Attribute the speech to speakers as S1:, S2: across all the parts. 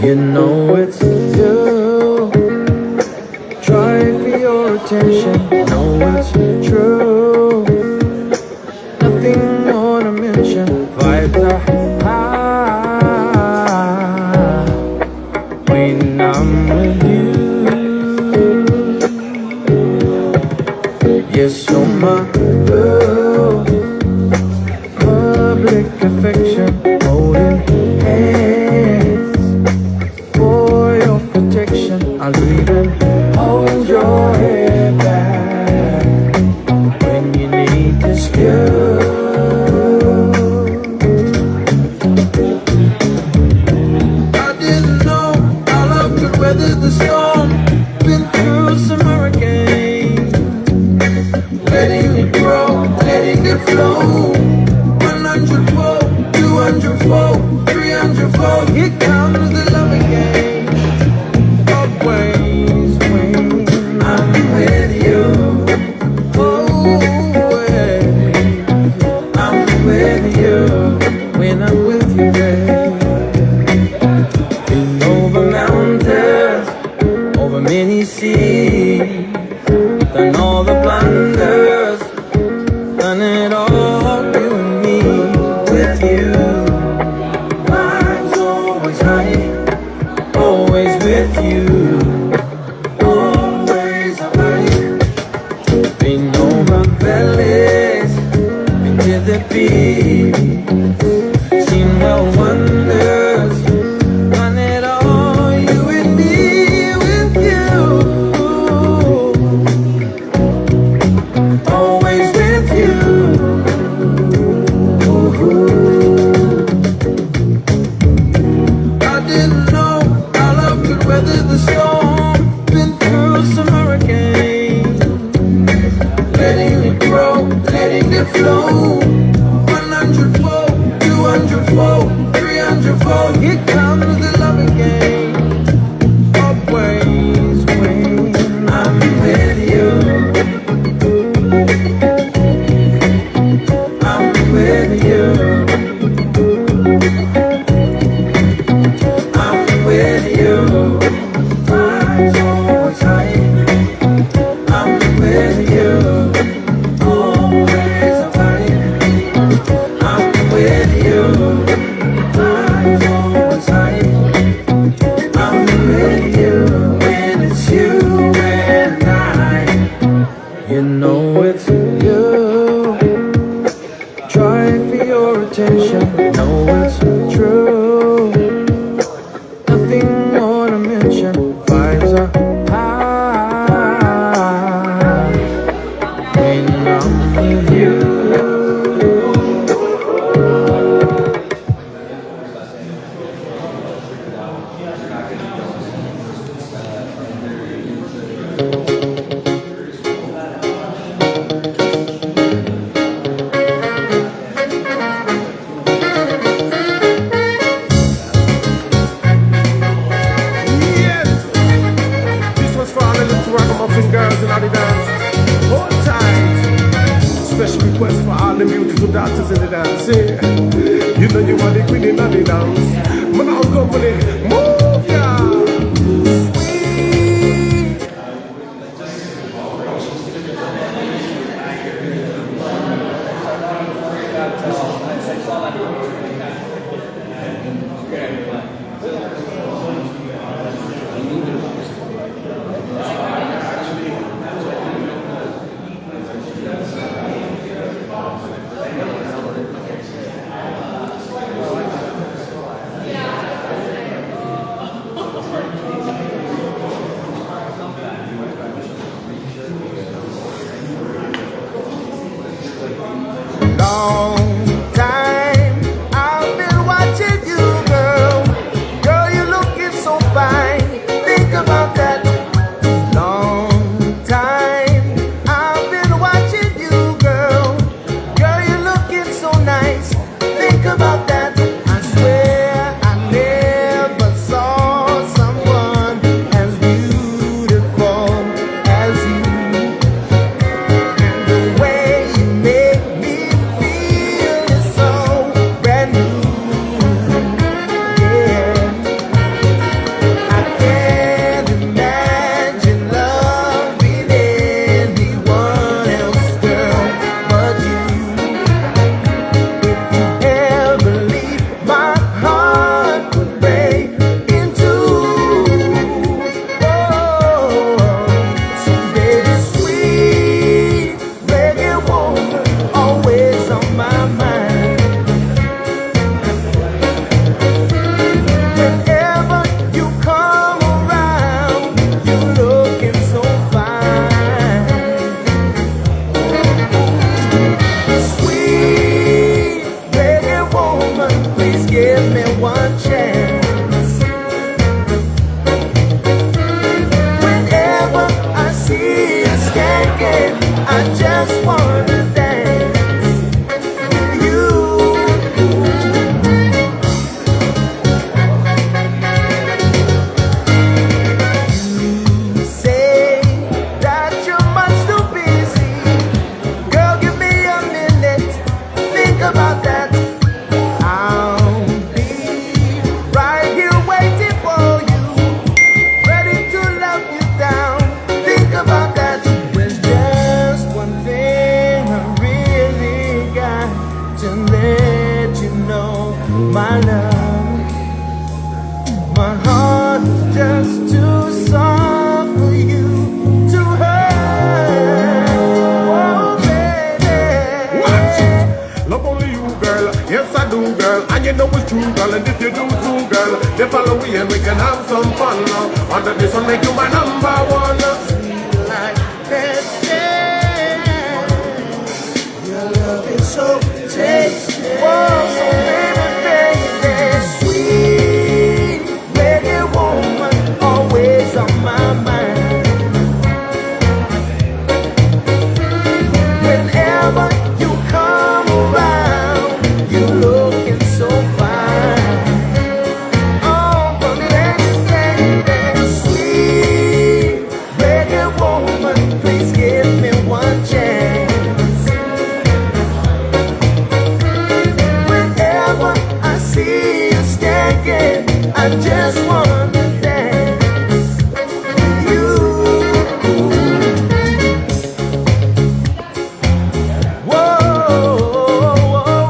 S1: You know it's you. Try for your attention. Know it's true. Nothing more to mention. Vibes are high when I'm with you. Yes, you're my girl. Public affection, holding hands for your protection. I'll even hold your head back when you need this view. I didn't know our love could weather the storm. Been through some hurricanes, letting it grow, letting it flow. 100-fold, 200-fold, 300-fold. Here comes the love again. Always when I'm with you. Always I'm with you. When I'm with you, babe. Been over mountains, over many seas, done all the blunders, done it all. Always with you, always right. Been over valleys, been to the beach, seen the wonders, done it all. You and me, with you, always with you. I didn't know weather the storm, been through some hurricanes, letting it grow, letting it flow. 100-fold, 200-fold, 300-fold. Here comes the love again. Always when I'm with you. I'm with you. I'm with you. You know it's you. Try for your attention. Know it's true. Nothing more to mention. Vibes are high when I'm with you.
S2: Girls in all the dance, hold tight. Special request for all the beautiful dancers in the dance. Yeah. You know you are the queen in the dance. Man, I'll go for it. Move, yeah.
S1: I just wanna dance with you. You say that you're much too busy. Girl, give me a minute. Think about that. I'll be right here waiting for you, ready to love you down. Think about that. There's just one thing I really got to let you know, my love. My heart is just too soft for you to hurt. Oh, baby.
S2: Love only you, girl. Yes, I do, girl. And you know it's true, girl. And if you do too, girl, then follow me and we can have some fun. Under this one, make you my number one.
S1: Like that, your love is so tasty. Whoa, so baby, sweet, reggae woman, always on my mind. Whenever you come around, you looking so fine. Oh, but baby, sweet reggae woman, please give me one chance. Whenever I see you standing, I just wanna dance with you. Whoa, whoa, whoa.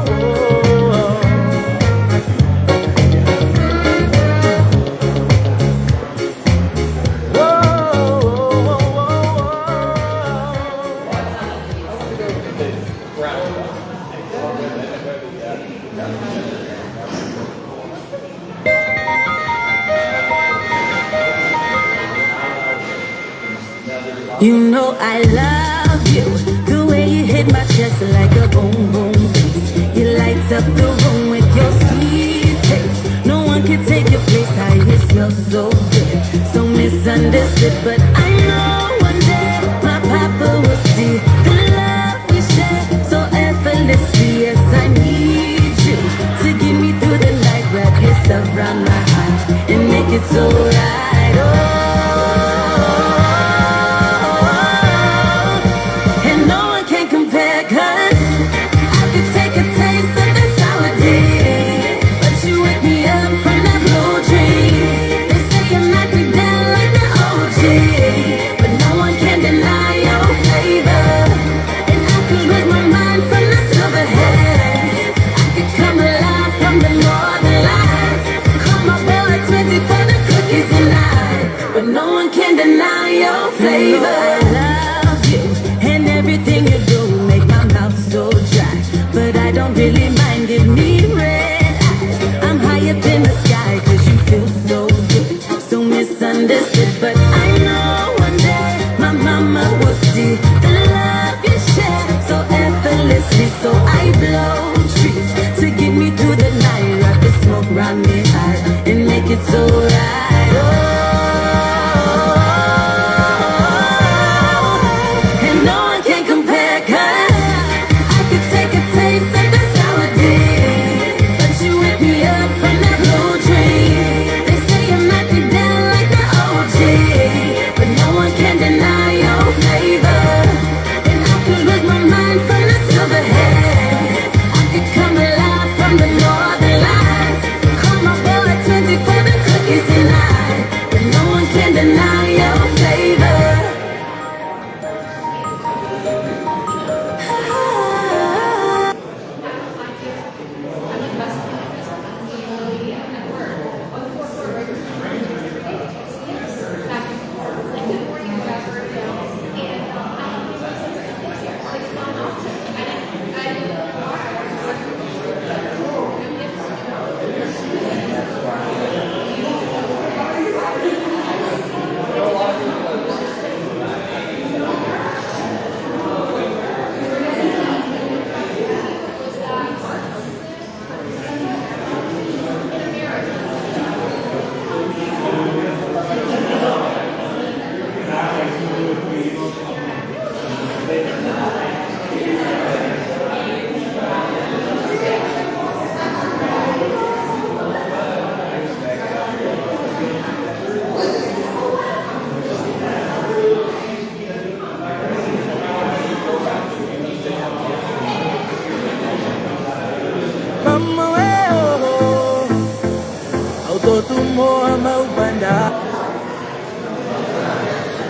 S3: You know I love you, the way you hit my chest like a boom boom bass. You light up the room with your sweet taste. No one can take your place, how you smell so good. So misunderstood, but I know one day my papa will see the love we share so effortlessly. Yes, I need you to get me through the night. Wrap yourself around my heart and make it so right. Oh, and no one can compare, 'cause I could take a taste of this holiday, but you wake me up from that blue dream. They say you knock me down like the OG, but no one can deny your flavor. And I could lose my mind from the silver hair. I could come alive from the northern lights. Call my boy 20 for the cookies and I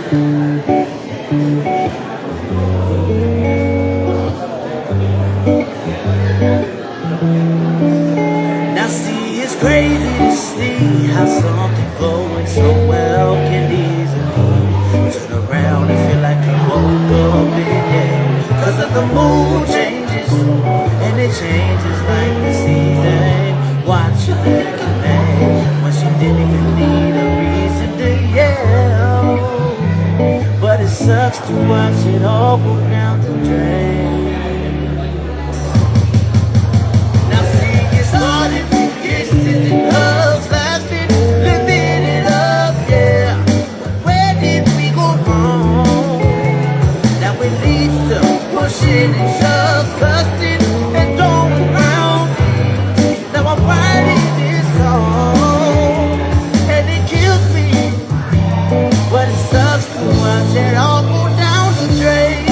S1: Now see, it's crazy to see how something going so well can easily turn around and feel like you woke up in hell. Cause of the mood changes, and it changes like the season. Watch you looking mad when she didn't even need a reason to yell. But it sucks to watch it all go down the drain. Started with kisses and hugs, lasted, living it up, yeah. Where did we go wrong? Now it leads to pushing and shoves, cussing and going round. Now I'm writing this song, and it kills me, but it sucks to watch it all go down the drain.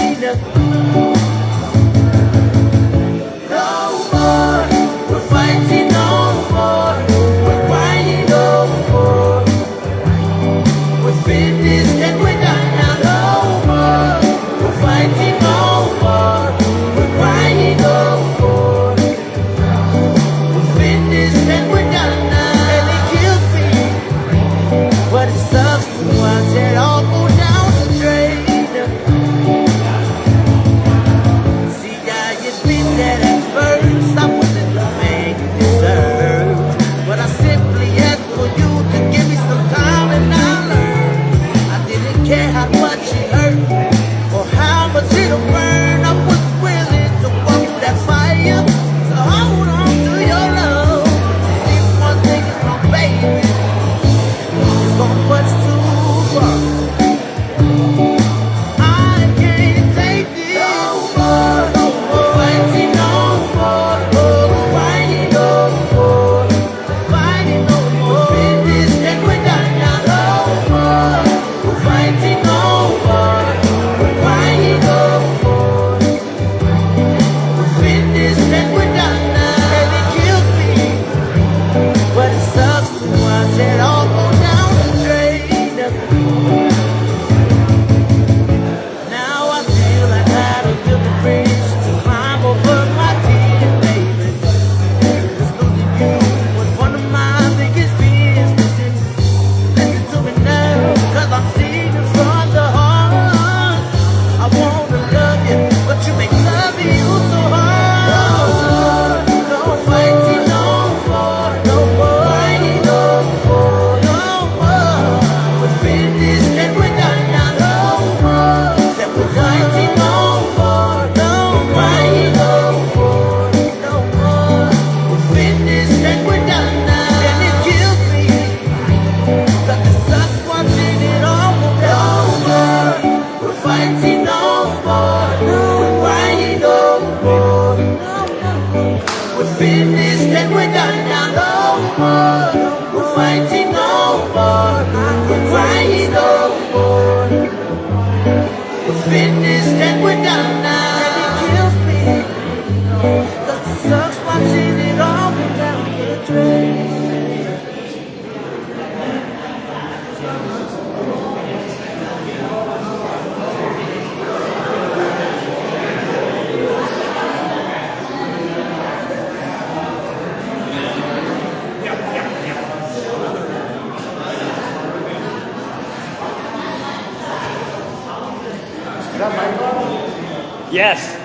S4: Yes.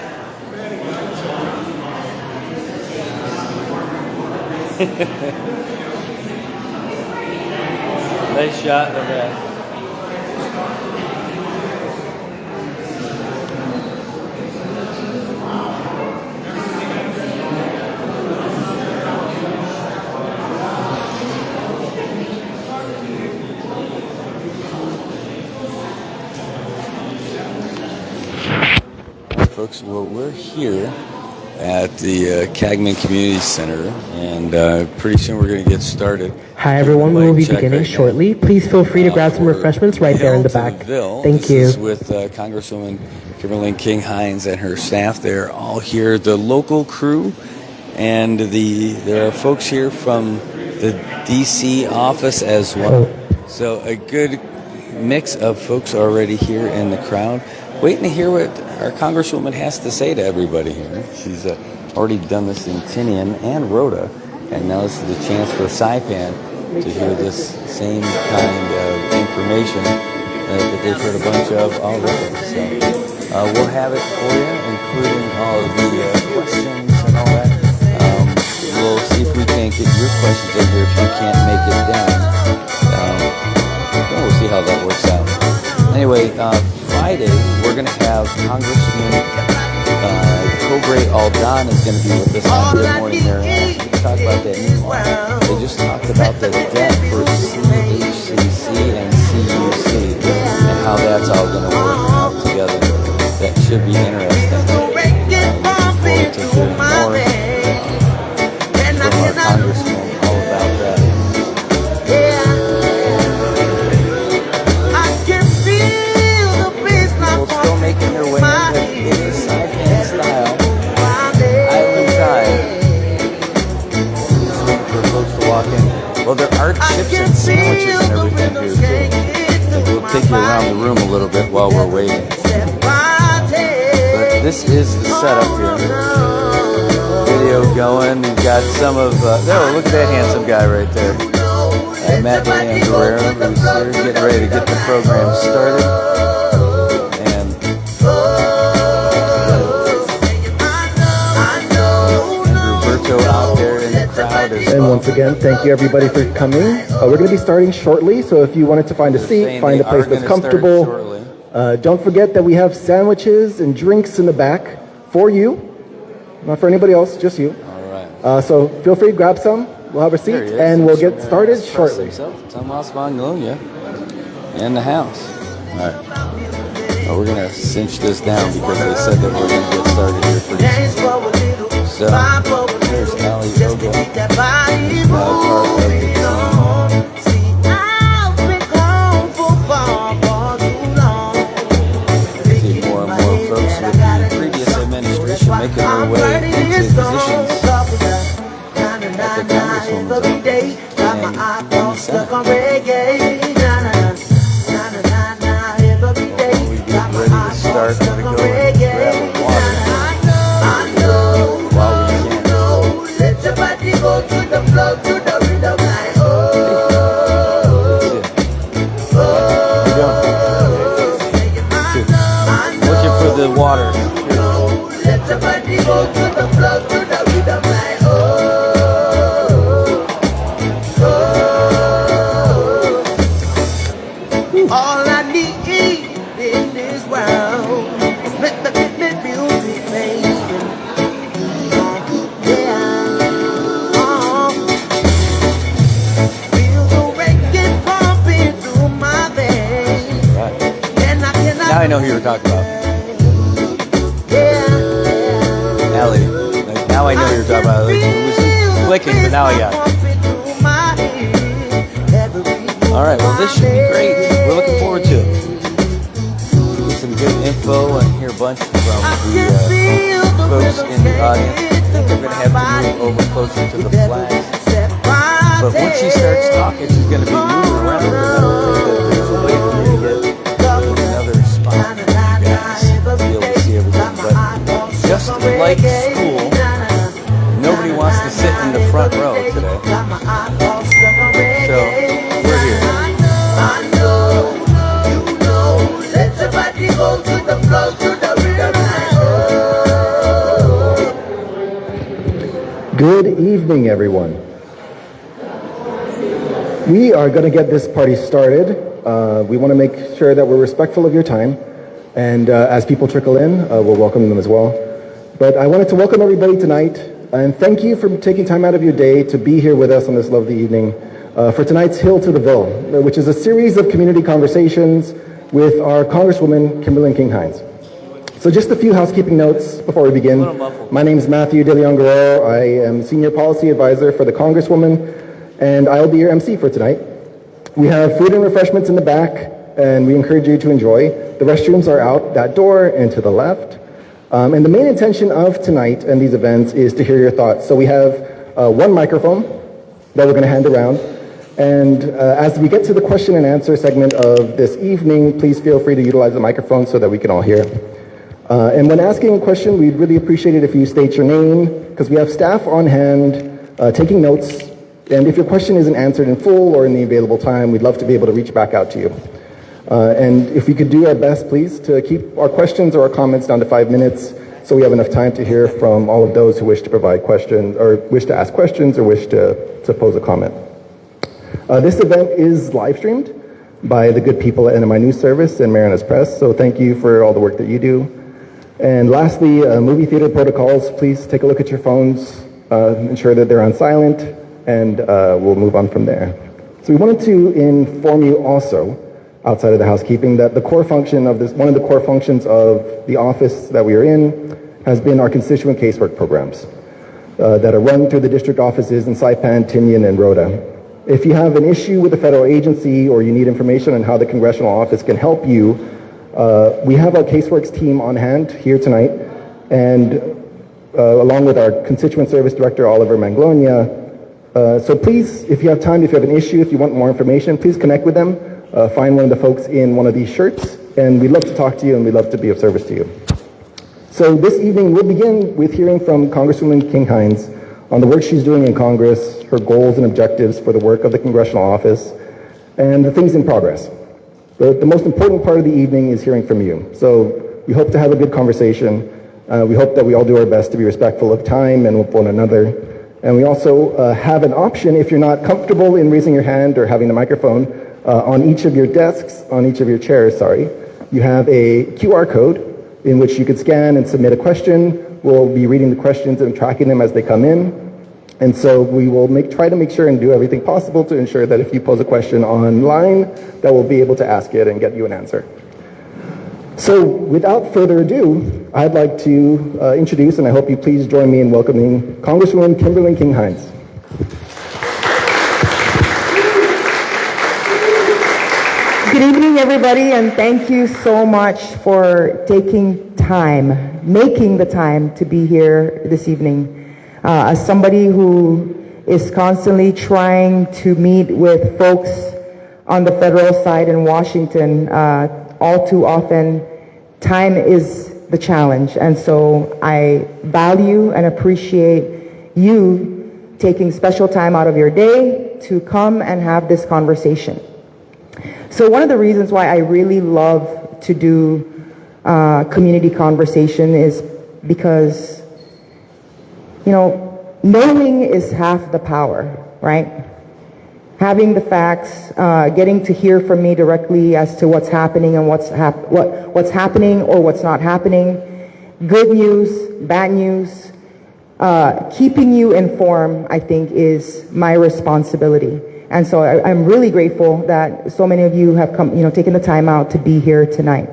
S4: Nice shot of that.
S5: Folks, well, we're here at the Kagman Community Center, and pretty soon we're going to get started.
S6: Hi everyone, we will be beginning shortly. Please feel free to grab some refreshments right there in the back. Thank you.
S5: This is with Congresswoman Kimberlyn King-Hinds and her staff. They're all here, the local crew, and there are folks here from the D.C. office as well. So a good mix of folks already here in the crowd, waiting to hear what our Congresswoman has to say to everybody here. She's already done this in Tinian and Rhoda, and now this is the chance for Saipan to hear this same kind of information that they've heard a bunch of already. So we'll have it for you, including all of the questions and all that. We'll see if we can't get your questions in here if you can't make it down. We'll see how that works out. Anyway, Friday, we're going to have Congressman Cobre Aldan is going to be with us on Good Morning Marijuana. We can talk about that meanwhile. They just talked about the debt for CHCC and CUC and how that's all going to work out together. That should be interesting. Look forward to hearing more from our Congressman all about that. People still making their way in, but it is Saipan style. Island time. Just waiting for folks to walk in. Well, there are chips and sandwiches and everything here too. We'll take you around the room a little bit while we're waiting. But this is the setup here. Video going. You've got some of oh, look at that handsome guy right there. Matt Guerrero, who's here getting ready to get the program started. And Roberto out there in the crowd as well.
S6: And once again, thank you everybody for coming. We're going to be starting shortly, so if you wanted to find a seat, find a place that's comfortable. Don't forget that we have sandwiches and drinks in the back for you. Not for anybody else, just you.
S5: All right.
S6: So feel free to grab some. We'll have a seat, and we'll get started shortly.
S5: Tomas Banglonia in the house. All right. Well, we're going to cinch this down because they said that we're going to get started here pretty soon. So, there's Ali Ogo. He's now part of the team. See more and more folks with the previous administration making their way into positions at the Congresswoman's office and in the Senate. Well, we get ready to start, we're going to go and grab a water while we can. That's it. Looking for the water.
S1: All I need in this world is let the music play. Feel the reggae pumping through my veins.
S5: Right. Now I know who you were talking about. Allie. Now I know who you're talking about. It was clicking, but now I got it. All right, well, this should be great. We're looking forward to it. Get some good info and hear a bunch from the folks in the audience. I think I'm going to have to move over closer to the flags. But once she starts talking, she's going to be moving around. There's a way for me to get another spot for you guys to be able to see everything. But just like school, nobody wants to sit in the front row today. So, we're here.
S6: Good evening, everyone. We are going to get this party started. We want to make sure that we're respectful of your time. And as people trickle in, we'll welcome them as well. But I wanted to welcome everybody tonight. And thank you for taking time out of your day to be here with us on this lovely evening for tonight's Hill to the Ville, which is a series of community conversations with our Congresswoman Kimberlyn King-Hinds. So just a few housekeeping notes before we begin. My name is Matthew De Leon Guerrero. I am Senior Policy Advisor for the Congresswoman, and I'll be your MC for tonight. We have food and refreshments in the back, and we encourage you to enjoy. The restrooms are out that door and to the left. And the main intention of tonight and these events is to hear your thoughts. So we have one microphone that we're going to hand around. And as we get to the question and answer segment of this evening, please feel free to utilize the microphone so that we can all hear. And when asking a question, we'd really appreciate it if you state your name, because we have staff on hand taking notes. And if your question isn't answered in full or in the available time, we'd love to be able to reach back out to you. And if we could do our best, please, to keep our questions or our comments down to 5 minutes so we have enough time to hear from all of those who wish to provide questions or wish to ask questions or wish to pose a comment. This event is live streamed by the good people at NMI News Service and Marianas Press, so thank you for all the work that you do. And lastly, movie theater protocols, please take a look at your phones, ensure that they're on silent, and we'll move on from there. So we wanted to inform you also, outside of the housekeeping, that the core function of this, one of the core functions of the office that we are in has been our constituent casework programs that are run through the district offices in Saipan, Tinian, and Rhoda. If you have an issue with a federal agency or you need information on how the congressional office can help you, we have our caseworks team on hand here tonight, and along with our constituent service director, Oliver Manglonia. So please, if you have time, if you have an issue, if you want more information, please connect with them. Find one of the folks in one of these shirts, and we'd love to talk to you and we'd love to be of service to you. So this evening we'll begin with hearing from Congresswoman King-Hinds on the work she's doing in Congress, her goals and objectives for the work of the congressional office, and the things in progress. The most important part of the evening is hearing from you. So we hope to have a good conversation. We hope that we all do our best to be respectful of time and with one another. And we also have an option, if you're not comfortable in raising your hand or having the microphone, on each of your desks, on each of your chairs, you have a QR code in which you could scan and submit a question. We'll be reading the questions and tracking them as they come in. And so we will try to make sure and do everything possible to ensure that if you pose a question online, that we'll be able to ask it and get you an answer. So without further ado, I'd like to introduce, and I hope you please join me in welcoming Congresswoman Kimberlyn King-Hinds.
S7: Good evening, everybody, and thank you so much for making the time to be here this evening. As somebody who is constantly trying to meet with folks on the federal side in Washington, all too often, time is the challenge. And so I value and appreciate you taking special time out of your day to come and have this conversation. So one of the reasons why I really love to do community conversation is because, knowing is half the power, right? Having the facts, getting to hear from me directly as to what's happening and what's happening or what's not happening, good news, bad news, keeping you informed, I think, is my responsibility. And so I'm really grateful that so many of you have come, taken the time out to be here tonight.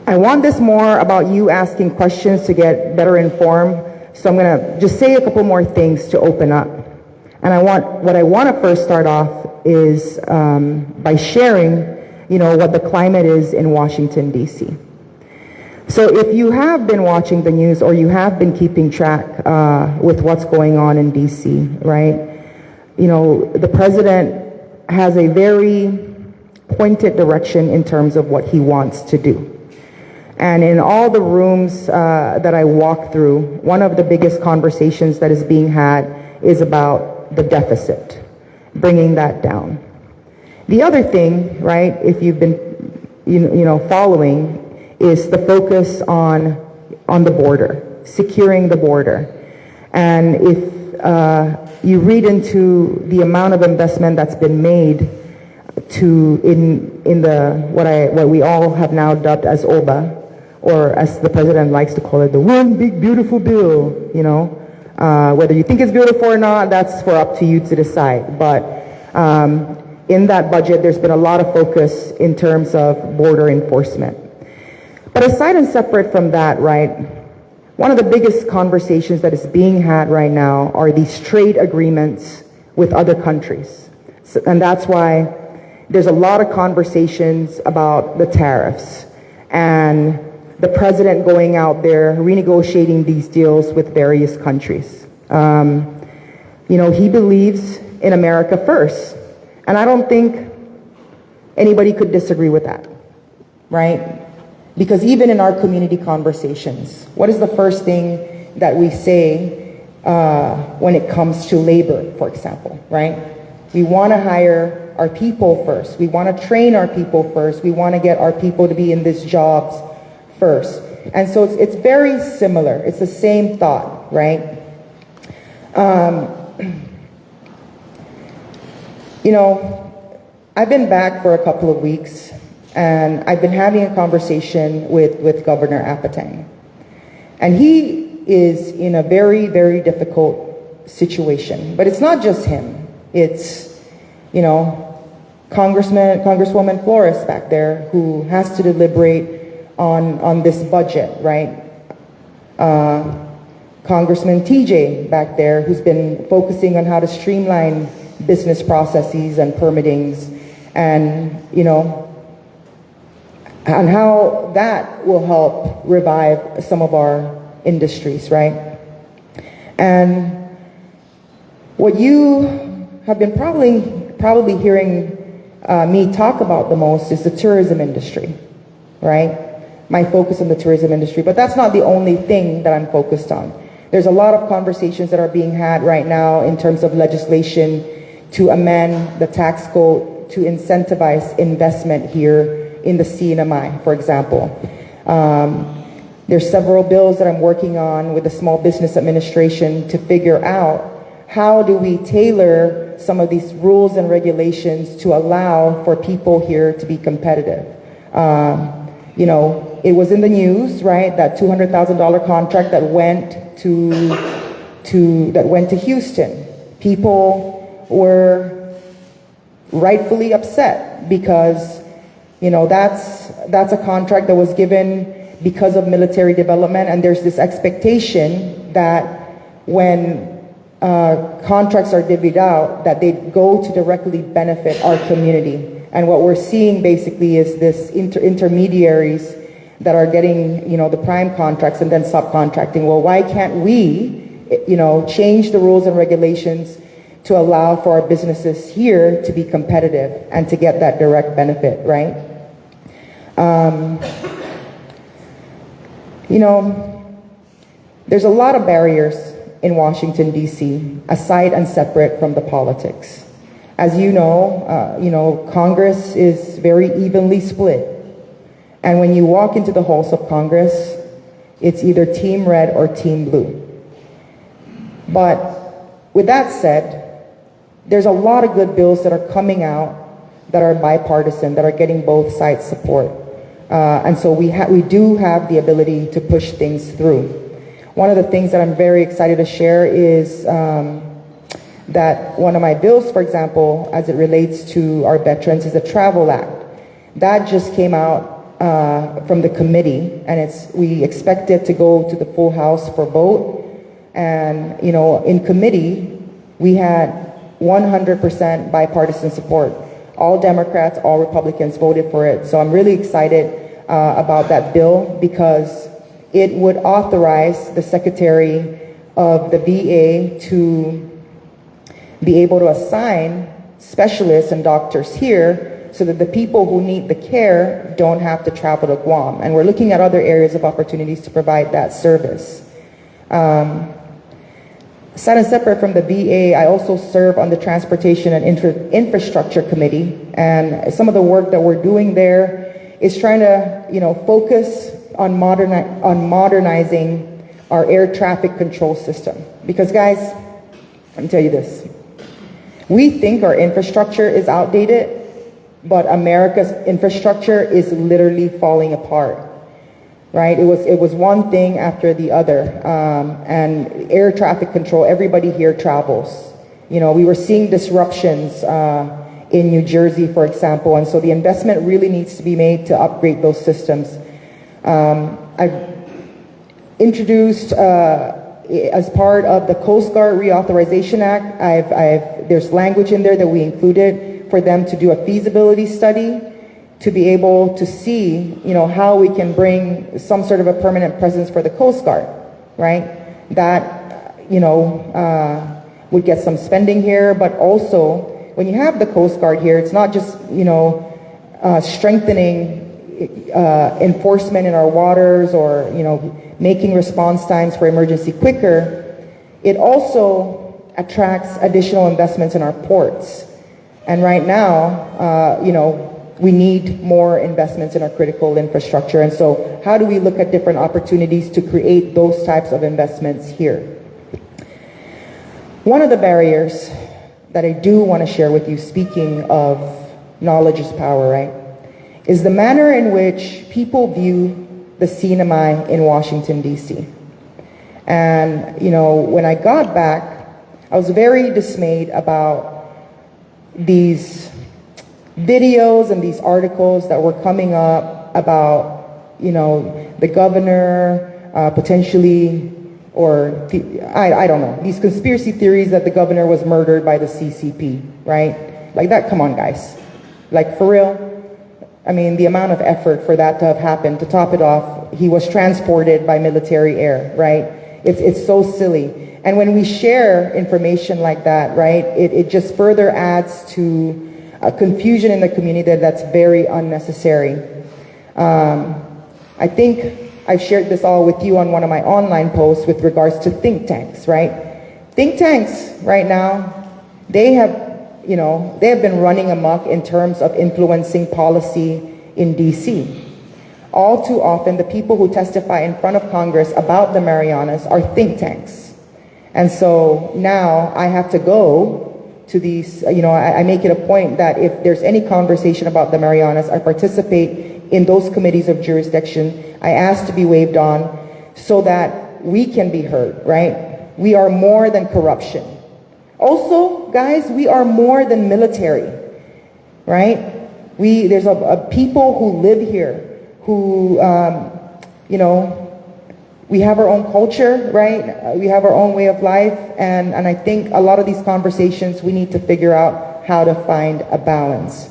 S7: I want this more about you asking questions to get better informed. So I'm going to just say a couple more things to open up. And what I want to first start off is by sharing, what the climate is in Washington, D.C. So if you have been watching the news or you have been keeping track with what's going on in D.C., right? The president has a very pointed direction in terms of what he wants to do. And in all the rooms that I walk through, one of the biggest conversations that is being had is about the deficit, bringing that down. The other thing, right, if you've been, following, is the focus on the border, securing the border. And if you read into the amount of investment that's been made in what we all have now dubbed as OBA, or as the president likes to call it, the one big beautiful bill, whether you think it's beautiful or not, that's for up to you to decide. But in that budget, there's been a lot of focus in terms of border enforcement. But aside and separate from that, right, one of the biggest conversations that is being had right now are these trade agreements with other countries. And that's why there's a lot of conversations about the tariffs and the president going out there renegotiating these deals with various countries. He believes in America first. And I don't think anybody could disagree with that, right? Because even in our community conversations, what is the first thing that we say when it comes to labor, for example, right? We want to hire our people first. We want to train our people first. We want to get our people to be in these jobs first. And so it's very similar. It's the same thought, right? You know, I've been back for a couple of weeks, and I've been having a conversation with Governor Apatang. And he is in a very, very difficult situation. But it's not just him. It's, you know, Congresswoman Flores back there who has to deliberate on this budget, right? Congressman TJ back there who's been focusing on how to streamline business processes and permittings, and, you know, and how that will help revive some of our industries, right? And what you have been probably hearing me talk about the most is the tourism industry, right? My focus on the tourism industry, but that's not the only thing that I'm focused on. There's a lot of conversations that are being had right now in terms of legislation to amend the tax code to incentivize investment here in the CNMI, for example. There's several bills that I'm working on with the Small Business Administration to figure out how do we tailor some of these rules and regulations to allow for people here to be competitive. You know, it was in the news, right, that $200,000 contract that went to Houston. People were rightfully upset because, you know, that's a contract that was given because of military development, and there's this expectation that when contracts are divvied out, that they go to directly benefit our community. And what we're seeing basically is this intermediaries that are getting, you know, the prime contracts and then subcontracting. Well, why can't we, you know, change the rules and regulations to allow for our businesses here to be competitive and to get that direct benefit, right? You know, there's a lot of barriers in Washington, D.C., aside and separate from the politics. As you know, Congress is very evenly split. And when you walk into the halls of Congress, it's either Team Red or Team Blue. But with that said, there's a lot of good bills that are coming out that are bipartisan, that are getting both sides support. And so we do have the ability to push things through. One of the things that I'm very excited to share is that one of my bills, for example, as it relates to our veterans, is the Travel Act. That just came out from the committee, and we expect it to go to the full House for vote. And, you know, in committee, we had 100% bipartisan support. All Democrats, all Republicans voted for it. So I'm really excited about that bill because it would authorize the Secretary of the VA to be able to assign specialists and doctors here so that the people who need the care don't have to travel to Guam. And we're looking at other areas of opportunities to provide that service. Aside and separate from the VA, I also serve on the Transportation and Infrastructure Committee, and some of the work that we're doing there is trying to, you know, focus on modernizing our air traffic control system. Because guys, let me tell you this. We think our infrastructure is outdated, but America's infrastructure is literally falling apart. Right? It was one thing after the other. And air traffic control, everybody here travels. You know, we were seeing disruptions in New Jersey, for example, and so the investment really needs to be made to upgrade those systems. I've introduced, as part of the Coast Guard Reauthorization Act, there's language in there that we included for them to do a feasibility study to be able to see, you know, how we can bring some sort of a permanent presence for the Coast Guard, right? That, you know, would get some spending here, but also when you have the Coast Guard here, it's not just, strengthening enforcement in our waters or, making response times for emergency quicker. It also attracts additional investments in our ports. And right now, we need more investments in our critical infrastructure. And so how do we look at different opportunities to create those types of investments here? One of the barriers that I do want to share with you, speaking of knowledge is power, right, is the manner in which people view the CNMI in Washington, D.C. And, when I got back, I was very dismayed about these videos and these articles that were coming up about, the governor potentially, or I don't know, these conspiracy theories that the governor was murdered by the CCP, right? Like that, come on, guys. Like, for real? I mean, the amount of effort for that to have happened, to top it off, he was transported by military air, right? It's so silly. And when we share information like that, right, it just further adds to a confusion in the community that's very unnecessary. I think I've shared this all with you on one of my online posts with regards to think tanks, right? Think tanks right now, they have been running amok in terms of influencing policy in DC. All too often, the people who testify in front of Congress about the Marianas are think tanks. And so now I have to go to these, I make it a point that if there's any conversation about the Marianas, I participate in those committees of jurisdiction. I ask to be waived on so that we can be heard, right? We are more than corruption. Also, guys, we are more than military, right? There's a people who live here, who, we have our own culture, right? We have our own way of life, and I think a lot of these conversations, we need to figure out how to find a balance.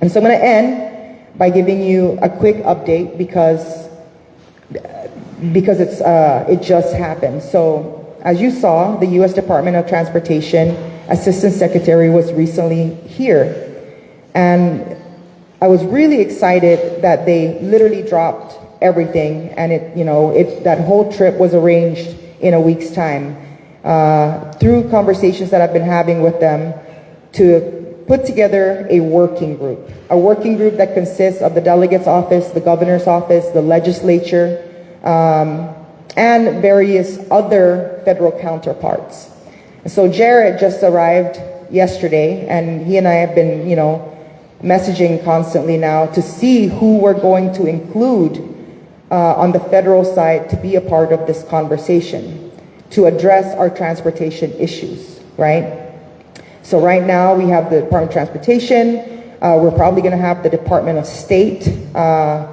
S7: And so I'm going to end by giving you a quick update because it just happened. So as you saw, the U.S. Department of Transportation Assistant Secretary was recently here, and I was really excited that they literally dropped everything, and that whole trip was arranged in a week's time through conversations that I've been having with them to put together a working group that consists of the delegate's office, the governor's office, the legislature, and various other federal counterparts. So Jared just arrived yesterday, and he and I have been, messaging constantly now to see who we're going to include on the federal side to be a part of this conversation, to address our transportation issues, right? So right now we have the Department of Transportation, we're probably going to have the Department of State and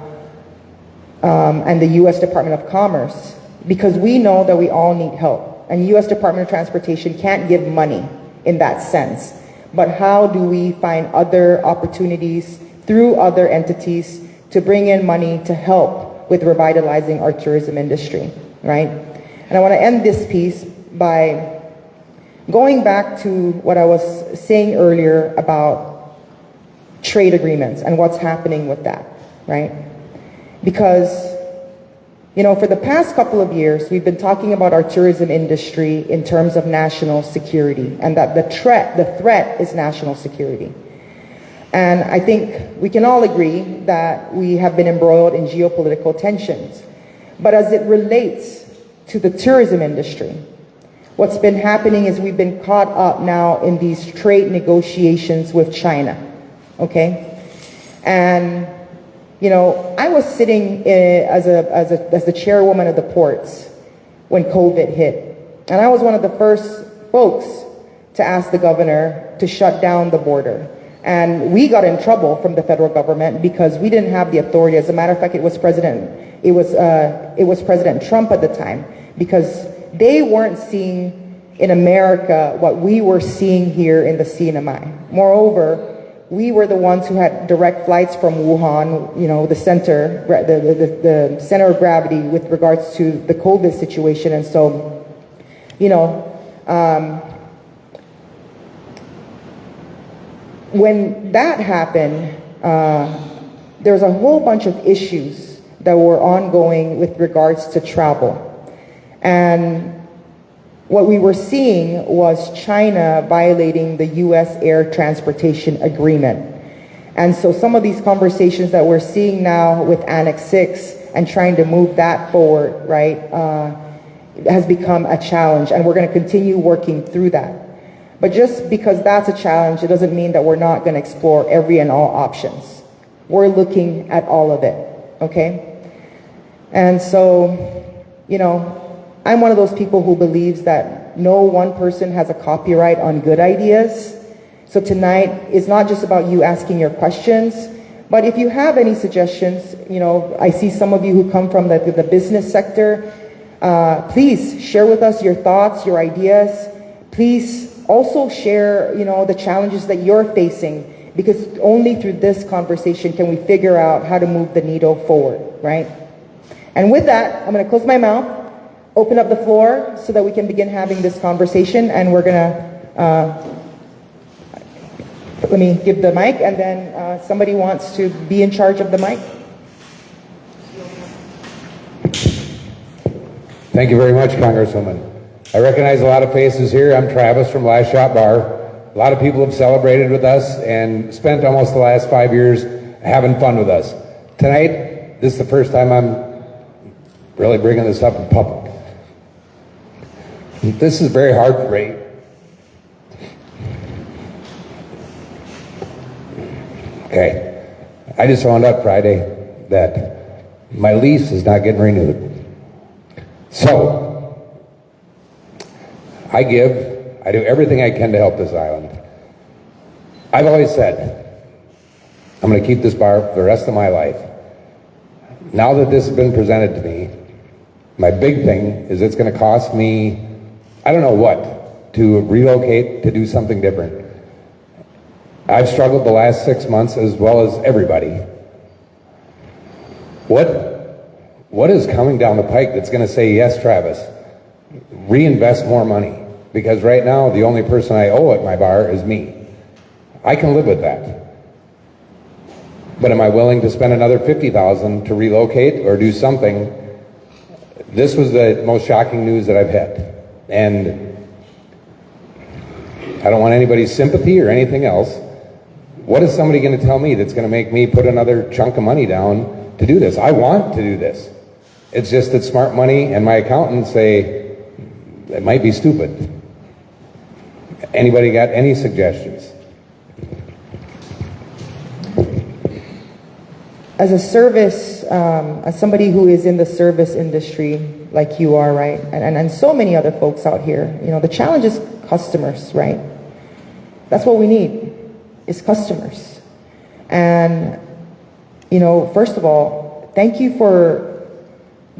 S7: the U.S. Department of Commerce, because we know that we all need help. And U.S. Department of Transportation can't give money in that sense. But how do we find other opportunities through other entities to bring in money to help with revitalizing our tourism industry, right? And I want to end this piece by going back to what I was saying earlier about trade agreements and what's happening with that, right? Because, for the past couple of years, we've been talking about our tourism industry in terms of national security, and that the threat is national security. And I think we can all agree that we have been embroiled in geopolitical tensions. But as it relates to the tourism industry, what's been happening is we've been caught up now in these trade negotiations with China, okay? And I was sitting as the chairwoman of the ports when COVID hit. And I was one of the first folks to ask the governor to shut down the border. And we got in trouble from the federal government because we didn't have the authority. As a matter of fact, it was President Trump at the time, because they weren't seeing in America what we were seeing here in the CNMI. Moreover, we were the ones who had direct flights from Wuhan, the center of gravity with regards to the COVID situation. And so, when that happened, there's a whole bunch of issues that were ongoing with regards to travel. And what we were seeing was China violating the U.S. Air Transportation Agreement. And so some of these conversations that we're seeing now with Annex 6 and trying to move that forward, right, has become a challenge, and we're going to continue working through that. But just because that's a challenge, it doesn't mean that we're not going to explore every and all options. We're looking at all of it, okay? And so, you know, I'm one of those people who believes that no one person has a copyright on good ideas. So tonight is not just about you asking your questions, but if you have any suggestions, you know, I see some of you who come from the business sector, please share with us your thoughts, your ideas. Please also share, you know, the challenges that you're facing, because only through this conversation can we figure out how to move the needle forward, right? And with that, I'm going to close my mouth, open up the floor so that we can begin having this conversation, and we're going to, let me give the mic, and then somebody wants to be in charge of the mic.
S8: Thank you very much, Congresswoman. I recognize a lot of faces here. I'm Travis from Last Shot Bar. A lot of people have celebrated with us and spent almost the last 5 years having fun with us. Tonight, this is the first time I'm really bringing this up in public. This is very hard for me. Okay, I just found out Friday that my lease is not getting renewed. So, I do everything I can to help this island. I've always said, I'm going to keep this bar for the rest of my life. Now that this has been presented to me, my big thing is it's going to cost me, I don't know what, to relocate, to do something different. I've struggled the last 6 months as well as everybody. What is coming down the pike that's going to say, yes, Travis, reinvest more money? Because right now, the only person I owe at my bar is me. I can live with that. But am I willing to spend another $50,000 to relocate or do something? This was the most shocking news that I've had. And I don't want anybody's sympathy or anything else. What is somebody going to tell me that's going to make me put another chunk of money down to do this? I want to do this. It's just that smart money and my accountants say it might be stupid. Anybody got any suggestions?
S7: As a service, as somebody who is in the service industry like you are, right, and so many other folks out here, you know, the challenge is customers, right? That's what we need, is customers. And, you know, first of all, thank you for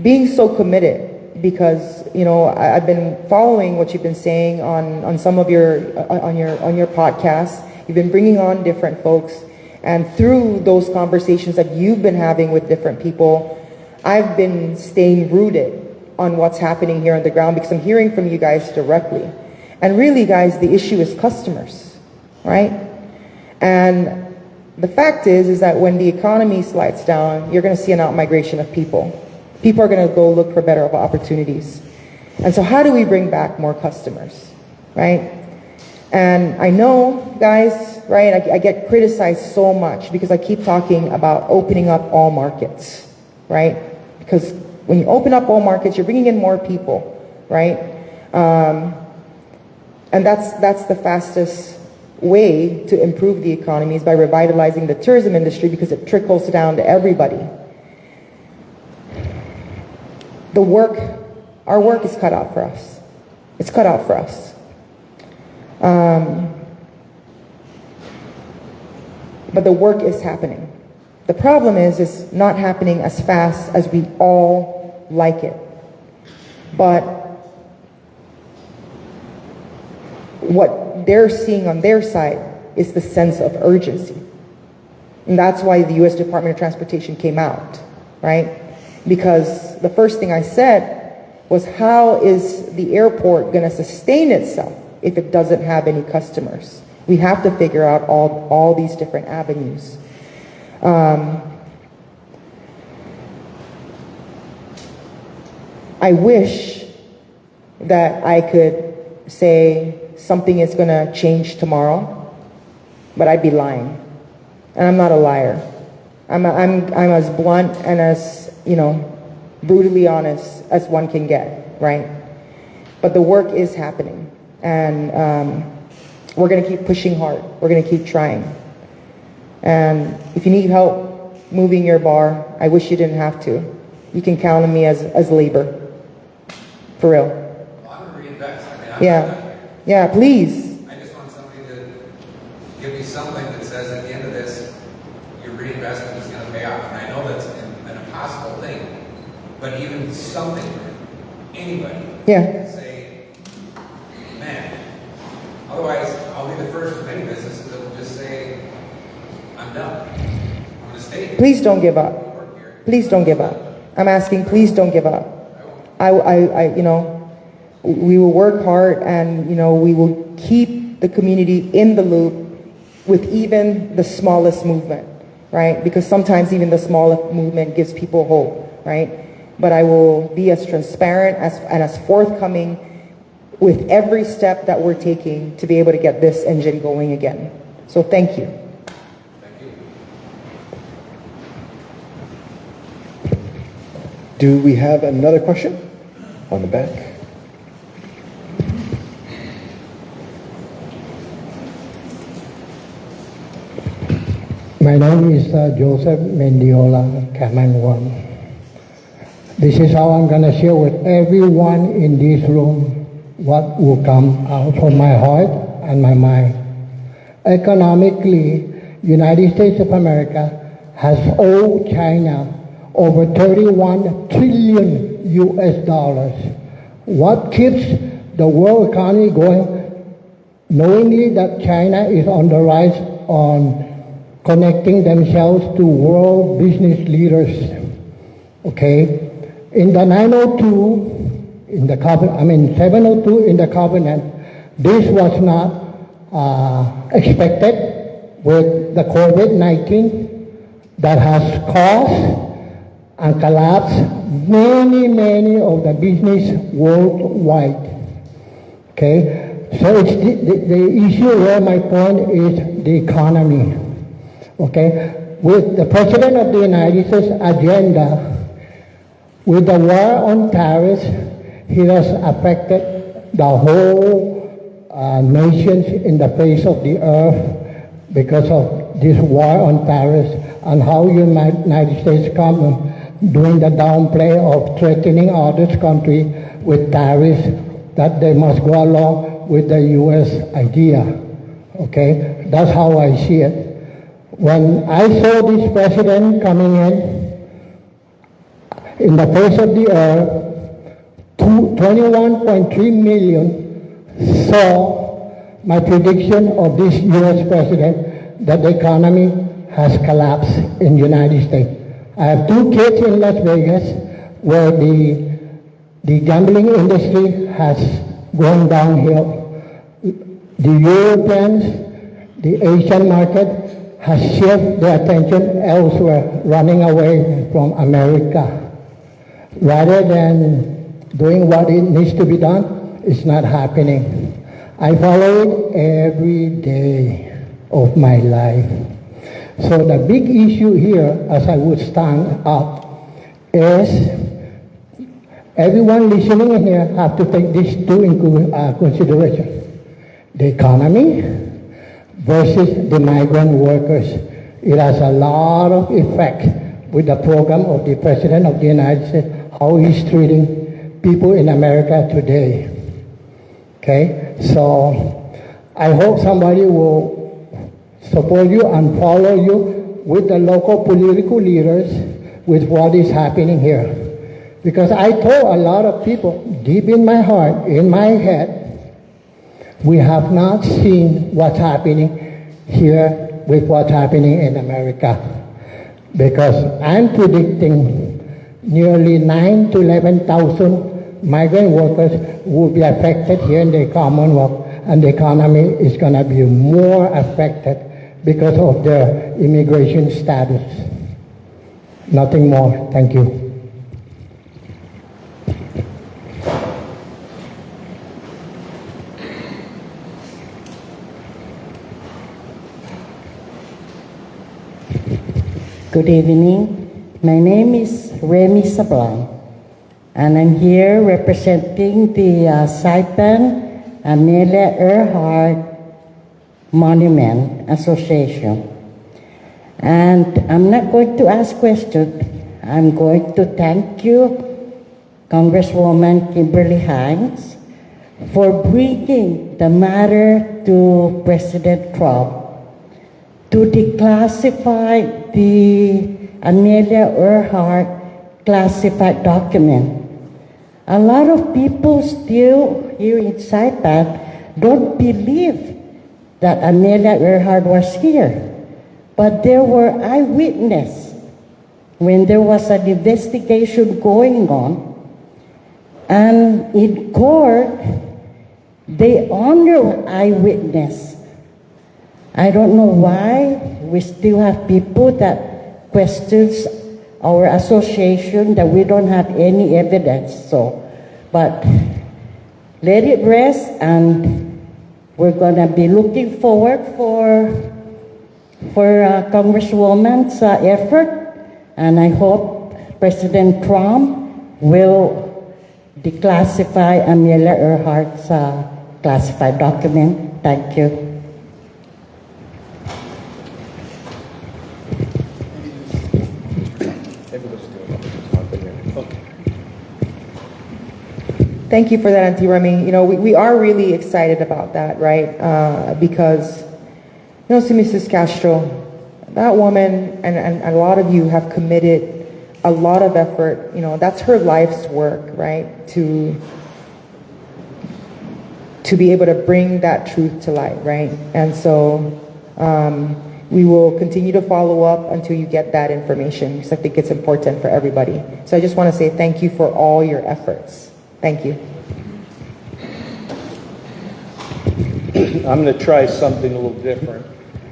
S7: being so committed, because, you know, I've been following what you've been saying on some of your podcasts. You've been bringing on different folks, and through those conversations that you've been having with different people, I've been staying rooted on what's happening here on the ground, because I'm hearing from you guys directly. And really, guys, the issue is customers, right? And the fact is that when the economy slides down, you're going to see an out-migration of people. People are going to go look for better opportunities. And so how do we bring back more customers, right? And I know, guys, right, I get criticized so much because I keep talking about opening up all markets, right? Because when you open up all markets, you're bringing in more people, right? And that's the fastest way to improve the economy, is by revitalizing the tourism industry, because it trickles down to everybody. Our work is cut out for us. It's cut out for us. But the work is happening. The problem is it's not happening as fast as we all like it. But what they're seeing on their side is the sense of urgency. And that's why the U.S. Department of Transportation came out, right? Because the first thing I said was, how is the airport going to sustain itself if it doesn't have any customers? We have to figure out all these different avenues. I wish that I could say something is going to change tomorrow, but I'd be lying. And I'm not a liar. I'm as blunt and as, brutally honest as one can get, right? But the work is happening. And we're going to keep pushing hard. We're going to keep trying. And if you need help moving your bar, I wish you didn't have to. You can count on me as labor. For real.
S9: Well, I'm going to reinvest.
S7: Yeah, please.
S9: I just want somebody to give me something that says at the end of this, your reinvestment is going to pay off. And I know that's an impossible thing, but even something for anybody.
S7: Yeah.
S9: Say, man, otherwise I'll be the first of many businesses that will just say, I'm done. I'm going to stay.
S7: Please don't give up. Please don't give up. I'm asking, please don't give up. We will work hard and, we will keep the community in the loop with even the smallest movement, right? Because sometimes even the smallest movement gives people hope, right? But I will be as transparent and as forthcoming with every step that we're taking to be able to get this engine going again. So thank you.
S6: Do we have another question? On the back.
S10: My name is Joseph Mendiola Kagman. This is how I'm going to share with everyone in this room what will come out from my heart and my mind. Economically, United States of America has owed China over 31 trillion US dollars. What keeps the world economy going? Knowingly that China is on the rise on connecting themselves to world business leaders. Okay? In the 902, in the covenant, 702 in the covenant, this was not expected with the COVID-19 that has caused and collapsed many of the business worldwide. Okay, so it's the issue where my point is the economy. Okay, with the President of the United States agenda, with the war on tariffs, he has affected the whole nations in the face of the earth because of this war on tariffs and how United States come doing the downplay of threatening other countries with tariffs that they must go along with the U.S. idea. Okay, that's how I see it. When I saw this president coming in the face of the earth, 21.3 million saw my prediction of this U.S. president that the economy has collapsed in the United States. I have 2 kids in Las Vegas where the gambling industry has gone downhill. The Europeans, the Asian market has shifted their attention elsewhere, running away from America. Rather than doing what it needs to be done, it's not happening. I follow it every day of my life. So the big issue here, as I would stand up, is everyone listening in here have to take these two into consideration. The economy versus the migrant workers. It has a lot of effect with the program of the President of the United States, how he's treating people in America today. Okay, so I hope somebody will support you and follow you with the local political leaders with what is happening here. Because I told a lot of people, deep in my heart, in my head, we have not seen what's happening here with what's happening in America. Because I'm predicting nearly 9,000 to 11,000 migrant workers will be affected here in the Commonwealth and the economy is going to be more affected because of their immigration status. Nothing more. Thank you.
S11: Good evening. My name is Remy Sablan, and I'm here representing the Saipan Amelia Earhart Monument Association. And I'm not going to ask questions. I'm going to thank you, Congresswoman Kimberlyn King-Hinds, for bringing the matter to President Trump to declassify the Amelia Earhart classified document. A lot of people still here in Saipan don't believe that Amelia Earhart was here, but there were eyewitnesses when there was an investigation going on, and in court, they honor eyewitness. I don't know why we still have people that questions our association that we don't have any evidence. So, but let it rest, and we're gonna be looking forward for Congresswoman's effort, and I hope President Trump will declassify Amelia Earhart's classified document. Thank you.
S7: Thank you for that, Auntie Remy. You know, we are really excited about that, right? Because, you know, to Mrs. Castro, that woman and a lot of you have committed a lot of effort. You know, that's her life's work, right? To be able to bring that truth to light, right? And so we will continue to follow up until you get that information, because I think it's important for everybody. So I just want to say thank you for all your efforts. Thank you.
S12: I'm going to try something a little different.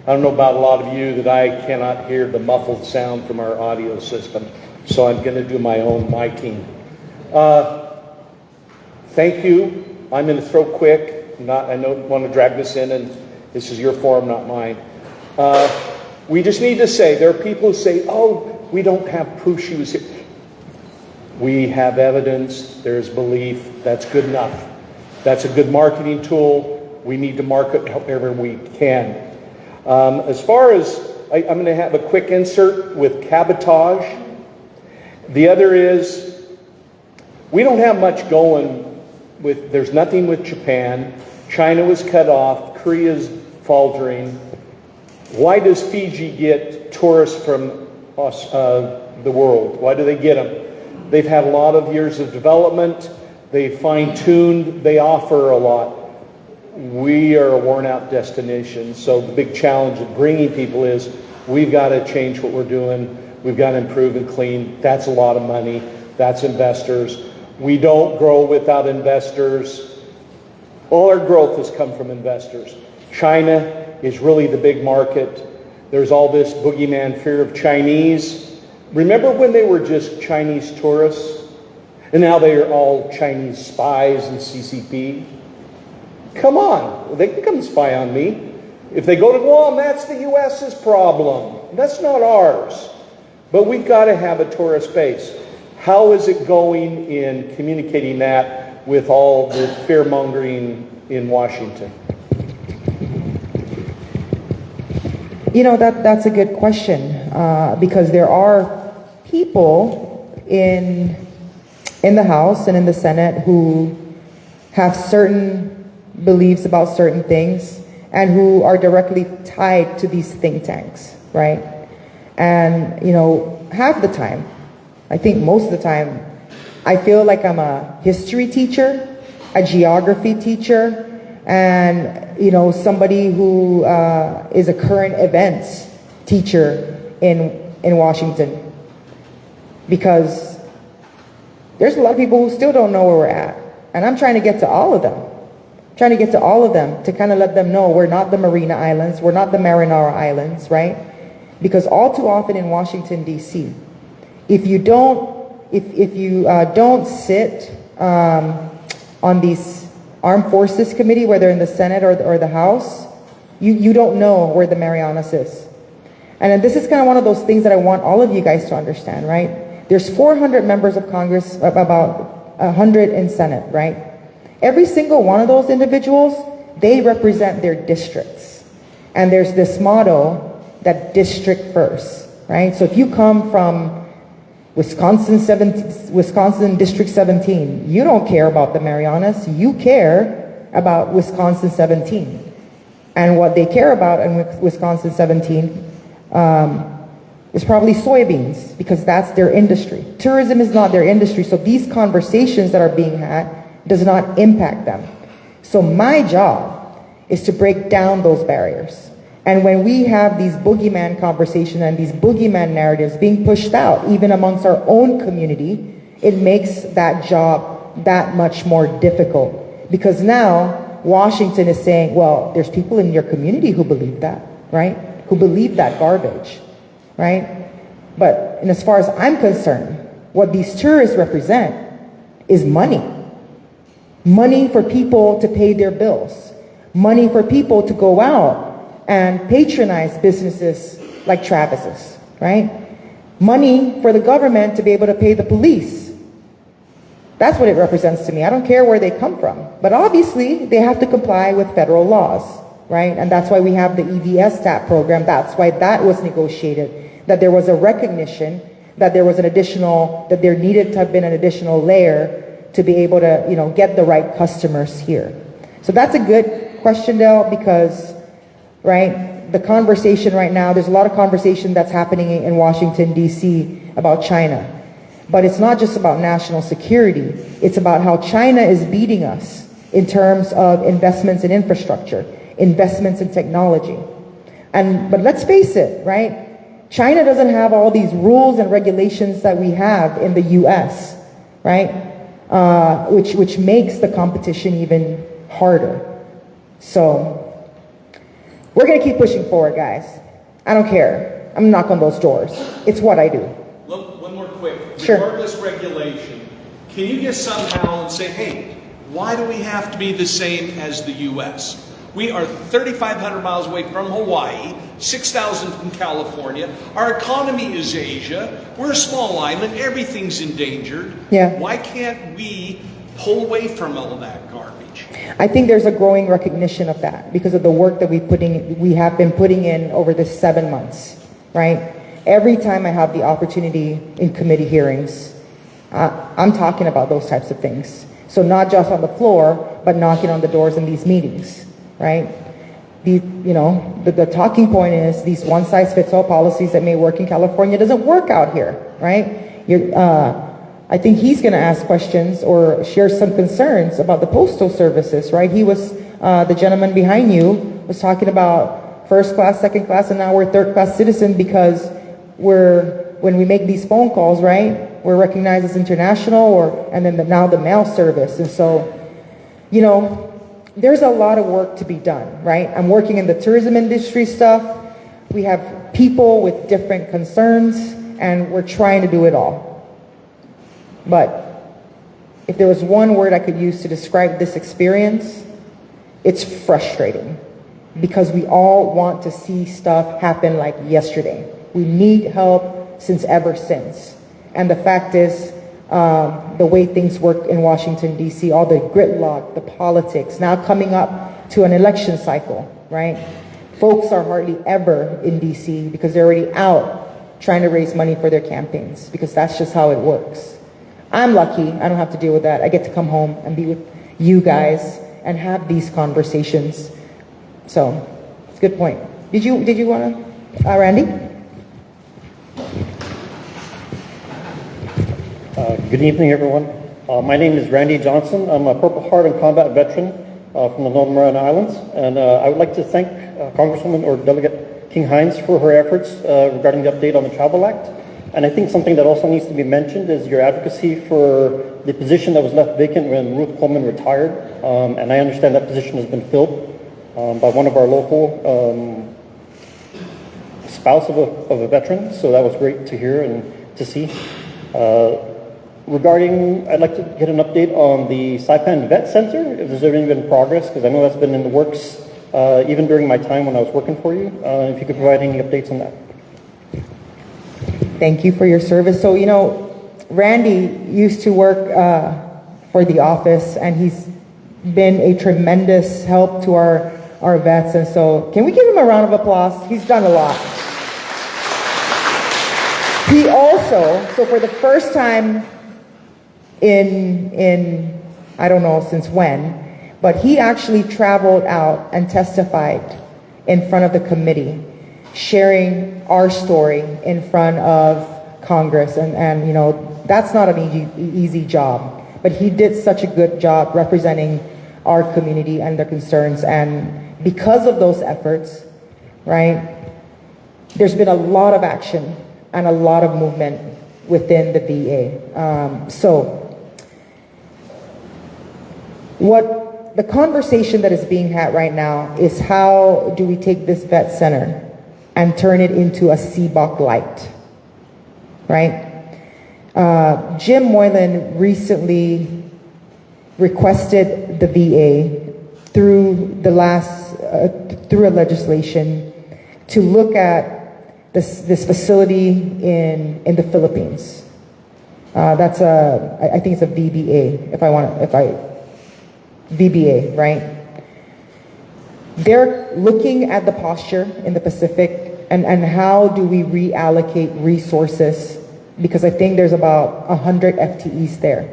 S12: I don't know about a lot of you that I cannot hear the muffled sound from our audio system, so I'm going to do my own miking. Thank you. I'm going to throw quick. I don't want to drag this in, and this is your forum, not mine. We just need to say, there are people who say, oh, we don't have proof she was here. We have evidence, there's belief, that's good enough. That's a good marketing tool. We need to market however we can. As far as, I'm going to have a quick insert with cabotage. The other is, we don't have much going with, there's nothing with Japan. China was cut off, Korea's faltering. Why does Fiji get tourists from the world? Why do they get them? They've had a lot of years of development. They fine-tuned. They offer a lot. We are a worn-out destination. So the big challenge of bringing people is we've got to change what we're doing. We've got to improve and clean. That's a lot of money. That's investors. We don't grow without investors. All our growth has come from investors. China is really the big market. There's all this boogeyman fear of Chinese. Remember when they were just Chinese tourists? And now they are all Chinese spies and CCP? Come on, they can come spy on me. If they go to Guam, that's the U.S.'s problem. That's not ours. But we've got to have a tourist base. How is it going in communicating that with all the fear-mongering in Washington?
S7: You know, that's a good question, because there are people in the House and in the Senate who have certain beliefs about certain things and who are directly tied to these think tanks, right? And, you know, half the time, I think most of the time, I feel like I'm a history teacher, a geography teacher, and, you know, somebody who is a current events teacher in Washington. Because there's a lot of people who still don't know where we're at. And I'm trying to get to all of them. trying to get to all of them to kind of let them know we're not the Marina Islands, we're not the Marinara Islands, right? Because all too often in Washington, D.C., if you don't sit on these Armed Forces Committee, whether in the Senate or the House, you don't know where the Marianas is. And this is kind of one of those things that I want all of you guys to understand, right? There's 400 members of Congress, about 100 in Senate, right? Every single one of those individuals, they represent their districts. And there's this motto that district first, right? So if you come from Wisconsin District 17, you don't care about the Marianas, you care about Wisconsin 17. And what they care about in Wisconsin 17 is probably soybeans, because that's their industry. Tourism is not their industry, so these conversations that are being had does not impact them. So my job is to break down those barriers. And when we have these boogeyman conversations and these boogeyman narratives being pushed out, even amongst our own community, it makes that job that much more difficult. Because now Washington is saying, well, there's people in your community who believe that, right? Who believe that garbage, right? But and as far as I'm concerned, what these tourists represent is money. Money for people to pay their bills. Money for people to go out and patronize businesses like Travis's, right? Money for the government to be able to pay the police. That's what it represents to me. I don't care where they come from. But obviously, they have to comply with federal laws, right? And that's why we have the EVS TAP program. That's why that was negotiated, that there was a recognition that there was an additional, that there needed to have been an additional layer to be able to, get the right customers here. So that's a good question, Del, because, right, the conversation right now, there's a lot of conversation that's happening in Washington, D.C. about China. But it's not just about national security. It's about how China is beating us in terms of investments in infrastructure, investments in technology. But let's face it, right? China doesn't have all these rules and regulations that we have in the U.S., right? Which makes the competition even harder. So we're going to keep pushing forward, guys. I don't care. I'm knocking on those doors. It's what I do.
S12: One more quick.
S7: Sure.
S12: Regardless regulation, can you just somehow and say, hey, why do we have to be the same as the U.S.? We are 3,500 miles away from Hawaii, 6,000 from California. Our economy is Asia. We're a small island. Everything's endangered.
S7: Yeah.
S12: Why can't we pull away from all that garbage?
S7: I think there's a growing recognition of that because of the work that we have been putting in over the 7 months, right? Every time I have the opportunity in committee hearings, I'm talking about those types of things. So not just on the floor, but knocking on the doors in these meetings. Right? The talking point is these one-size-fits-all policies that may work in California doesn't work out here, right? I think he's going to ask questions or share some concerns about the postal services, right? He was, the gentleman behind you was talking about first class, second class, and now we're third class citizen because when we make these phone calls, right, we're recognized as international and then now the mail service. And so, there's a lot of work to be done, right? I'm working in the tourism industry stuff. We have people with different concerns, and we're trying to do it all. But if there was one word I could use to describe this experience, it's frustrating. Because we all want to see stuff happen like yesterday. We need help ever since. And the fact is, the way things work in Washington, D.C., all the gridlock, the politics, now coming up to an election cycle, right? Folks are hardly ever in D.C. because they're already out trying to raise money for their campaigns because that's just how it works. I'm lucky. I don't have to deal with that. I get to come home and be with you guys and have these conversations. So, it's a good point. Did you want to, Randy?
S13: Good evening, everyone. My name is Randy Johnson. I'm a Purple Heart and combat veteran from the Northern Mariana Islands, and I would like to thank Congresswoman or Delegate King-Hinds for her efforts regarding the update on the Travel Act. And I think something that also needs to be mentioned is your advocacy for the position that was left vacant when Ruth Coleman retired. And I understand that position has been filled by one of our local spouse of a veteran. So that was great to hear and to see. Regarding, I'd like to get an update on the Saipan Vet Center, if there's ever been progress, because I know that's been in the works even during my time when I was working for you. If you could provide any updates on that.
S7: Thank you for your service. So, you know, Randy used to work for the office, and he's been a tremendous help to our vets. And so, can we give him a round of applause? He's done a lot. He also, so for the first time in I don't know since when, but he actually traveled out and testified in front of the committee, sharing our story in front of Congress. And you know, that's not an easy job, but he did such a good job representing our community and their concerns. And because of those efforts, right, there's been a lot of action and a lot of movement within the VA. So what the conversation that is being had right now is, how do we take this vet center and turn it into a CBOC light, right? Jim Moylan recently requested the VA through a legislation to look at this facility in the Philippines. That's I think it's a VBA, VBA, right? They're looking at the posture in the Pacific and how do we reallocate resources, because I think there's about 100 FTEs there.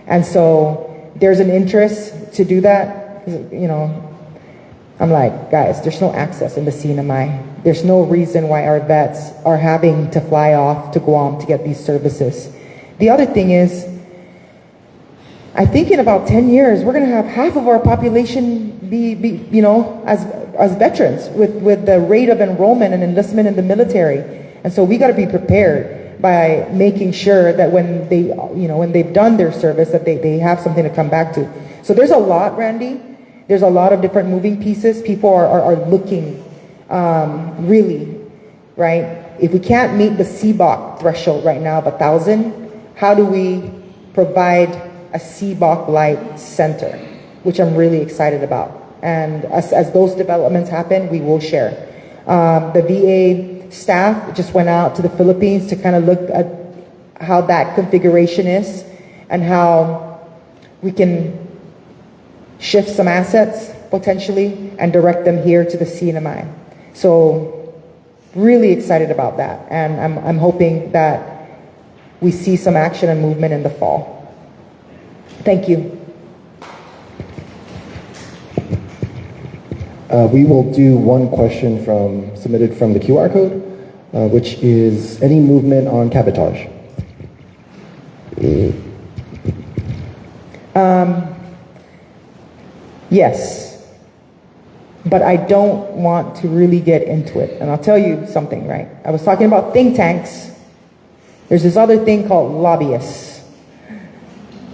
S7: And so there's an interest to do that. You know, I'm like, guys, there's no access in the CNMI. There's no reason why our vets are having to fly off to Guam to get these services. The other thing is, I think in about 10 years, we're going to have half of our population be you know, as veterans with the rate of enrollment and enlistment in the military. And so we got to be prepared by making sure that when they, you know, when they've done their service, that they have something to come back to. So there's a lot, Randy. There's a lot of different moving pieces. People are looking really, right? If we can't meet the CBOC threshold right now of 1,000, how do we provide a CBOC Light Center, which I'm really excited about. And as those developments happen, we will share. The VA staff just went out to the Philippines to kind of look at how that configuration is and how we can shift some assets potentially and direct them here to the CNMI. So really excited about that. And I'm hoping that we see some action and movement in the fall. Thank you.
S6: We will do one question submitted from the QR code, which is any movement on cabotage?
S7: Yes, but I don't want to really get into it. And I'll tell you something, right? I was talking about think tanks. There's this other thing called lobbyists.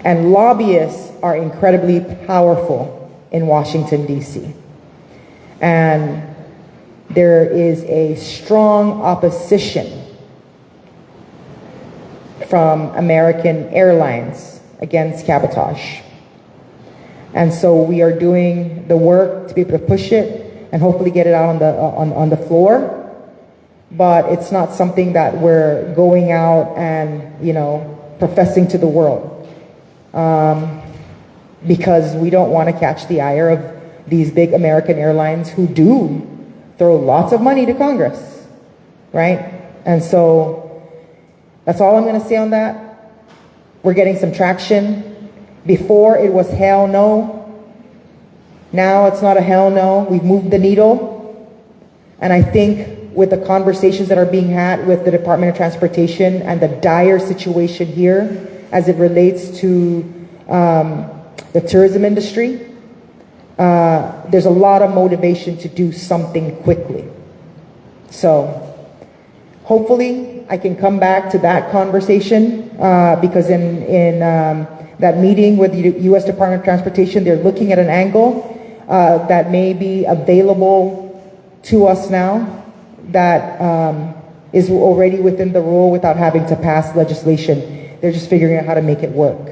S7: And lobbyists are incredibly powerful in Washington, D.C. And there is a strong opposition from American Airlines against cabotage. And so we are doing the work to be able to push it and hopefully get it out on the floor. But it's not something that we're going out and, you know, professing to the world. Because we don't want to catch the ire of these big American airlines who do throw lots of money to Congress, right? And so that's all I'm going to say on that. We're getting some traction. Before it was hell no. Now it's not a hell no. We've moved the needle. And I think with the conversations that are being had with the Department of Transportation and the dire situation here as it relates to the tourism industry, there's a lot of motivation to do something quickly. So hopefully I can come back to that conversation because in that meeting with the U.S. Department of Transportation, they're looking at an angle that may be available to us now that is already within the rule without having to pass legislation. They're just figuring out how to make it work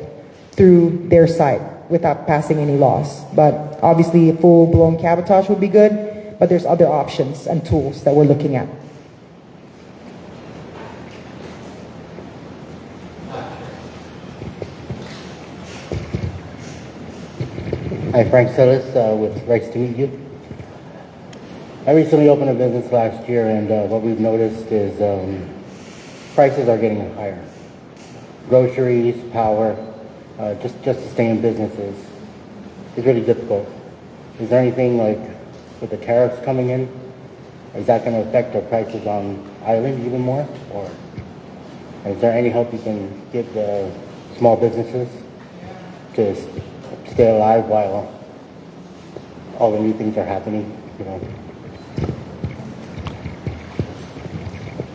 S7: through their side without passing any laws. But obviously, a full-blown cabotage would be good, but there's other options and tools that we're looking at.
S14: Hi, Frank Sillis with Rights to Meet You. I recently opened a business last year, and what we've noticed is prices are getting higher. Groceries, power, just to stay in business is really difficult. Is there anything like with the tariffs coming in? Is that going to affect our prices on island even more? Or is there any help you can give the small businesses to stay alive while all the new things are happening, you know?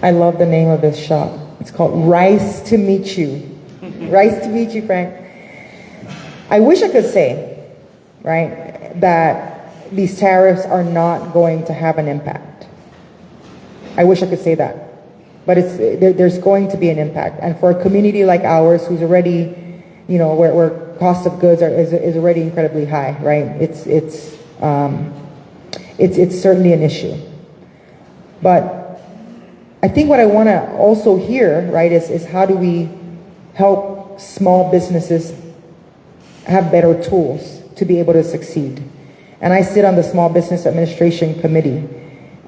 S7: I love the name of this shop. It's called Rice to Meet You. Rice to meet you, Frank. I wish I could say, right, that these tariffs are not going to have an impact. I wish I could say that. But there's going to be an impact. And for a community like ours, who's already, you know, where cost of goods is already incredibly high, right? It's certainly an issue. But I think what I want to also hear, right, is how do we help small businesses have better tools to be able to succeed? And I sit on the Small Business Administration Committee,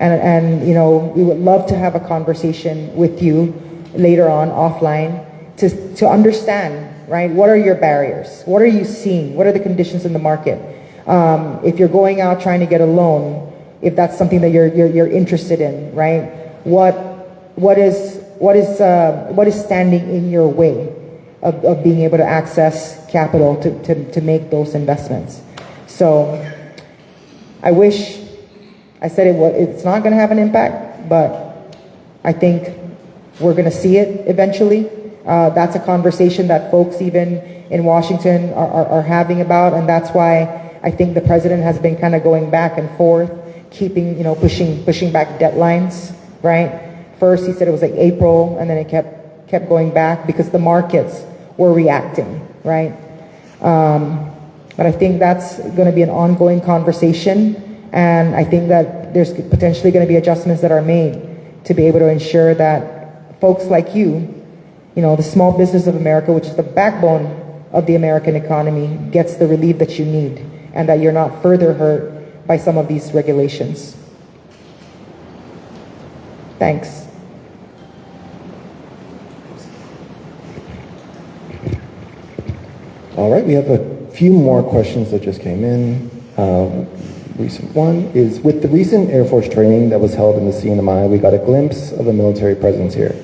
S7: and you know, we would love to have a conversation with you later on offline to understand, right, what are your barriers? What are you seeing? What are the conditions in the market? If you're going out trying to get a loan, if that's something that you're interested in, right? What is standing in your way of being able to access capital to make those investments? So I wish I said it's not going to have an impact, but I think we're going to see it eventually. That's a conversation that folks even in Washington are having about, and that's why I think the president has been kind of going back and forth, keeping, you know, pushing back deadlines, right? First he said it was like April, and then it kept going back because the markets were reacting, right? But I think that's going to be an ongoing conversation, and I think that there's potentially going to be adjustments that are made to be able to ensure that folks like you know, the small business of America, which is the backbone of the American economy, gets the relief that you need, and that you're not further hurt by some of these regulations. Thanks.
S6: All right, we have a few more questions that just came in. Recent one is, with the recent Air Force training that was held in the CNMI, we got a glimpse of a military presence here.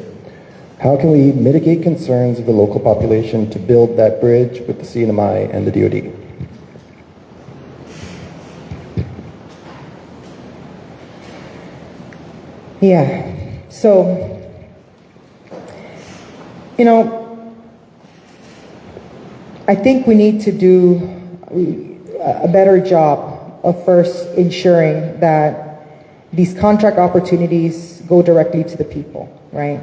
S6: How can we mitigate concerns of the local population to build that bridge with the CNMI and the DoD?
S7: Yeah, so, you know, I think we need to do a better job of first ensuring that these contract opportunities go directly to the people, right?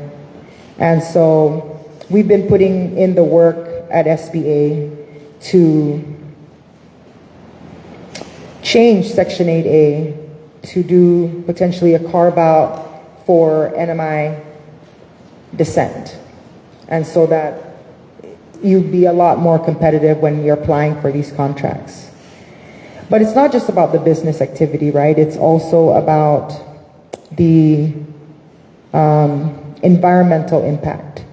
S7: And so we've been putting in the work at SBA to change Section 8A to do potentially a carve-out for NMI descent, and so that you'd be a lot more competitive when you're applying for these contracts. But it's not just about the business activity, right? It's also about the environmental impact.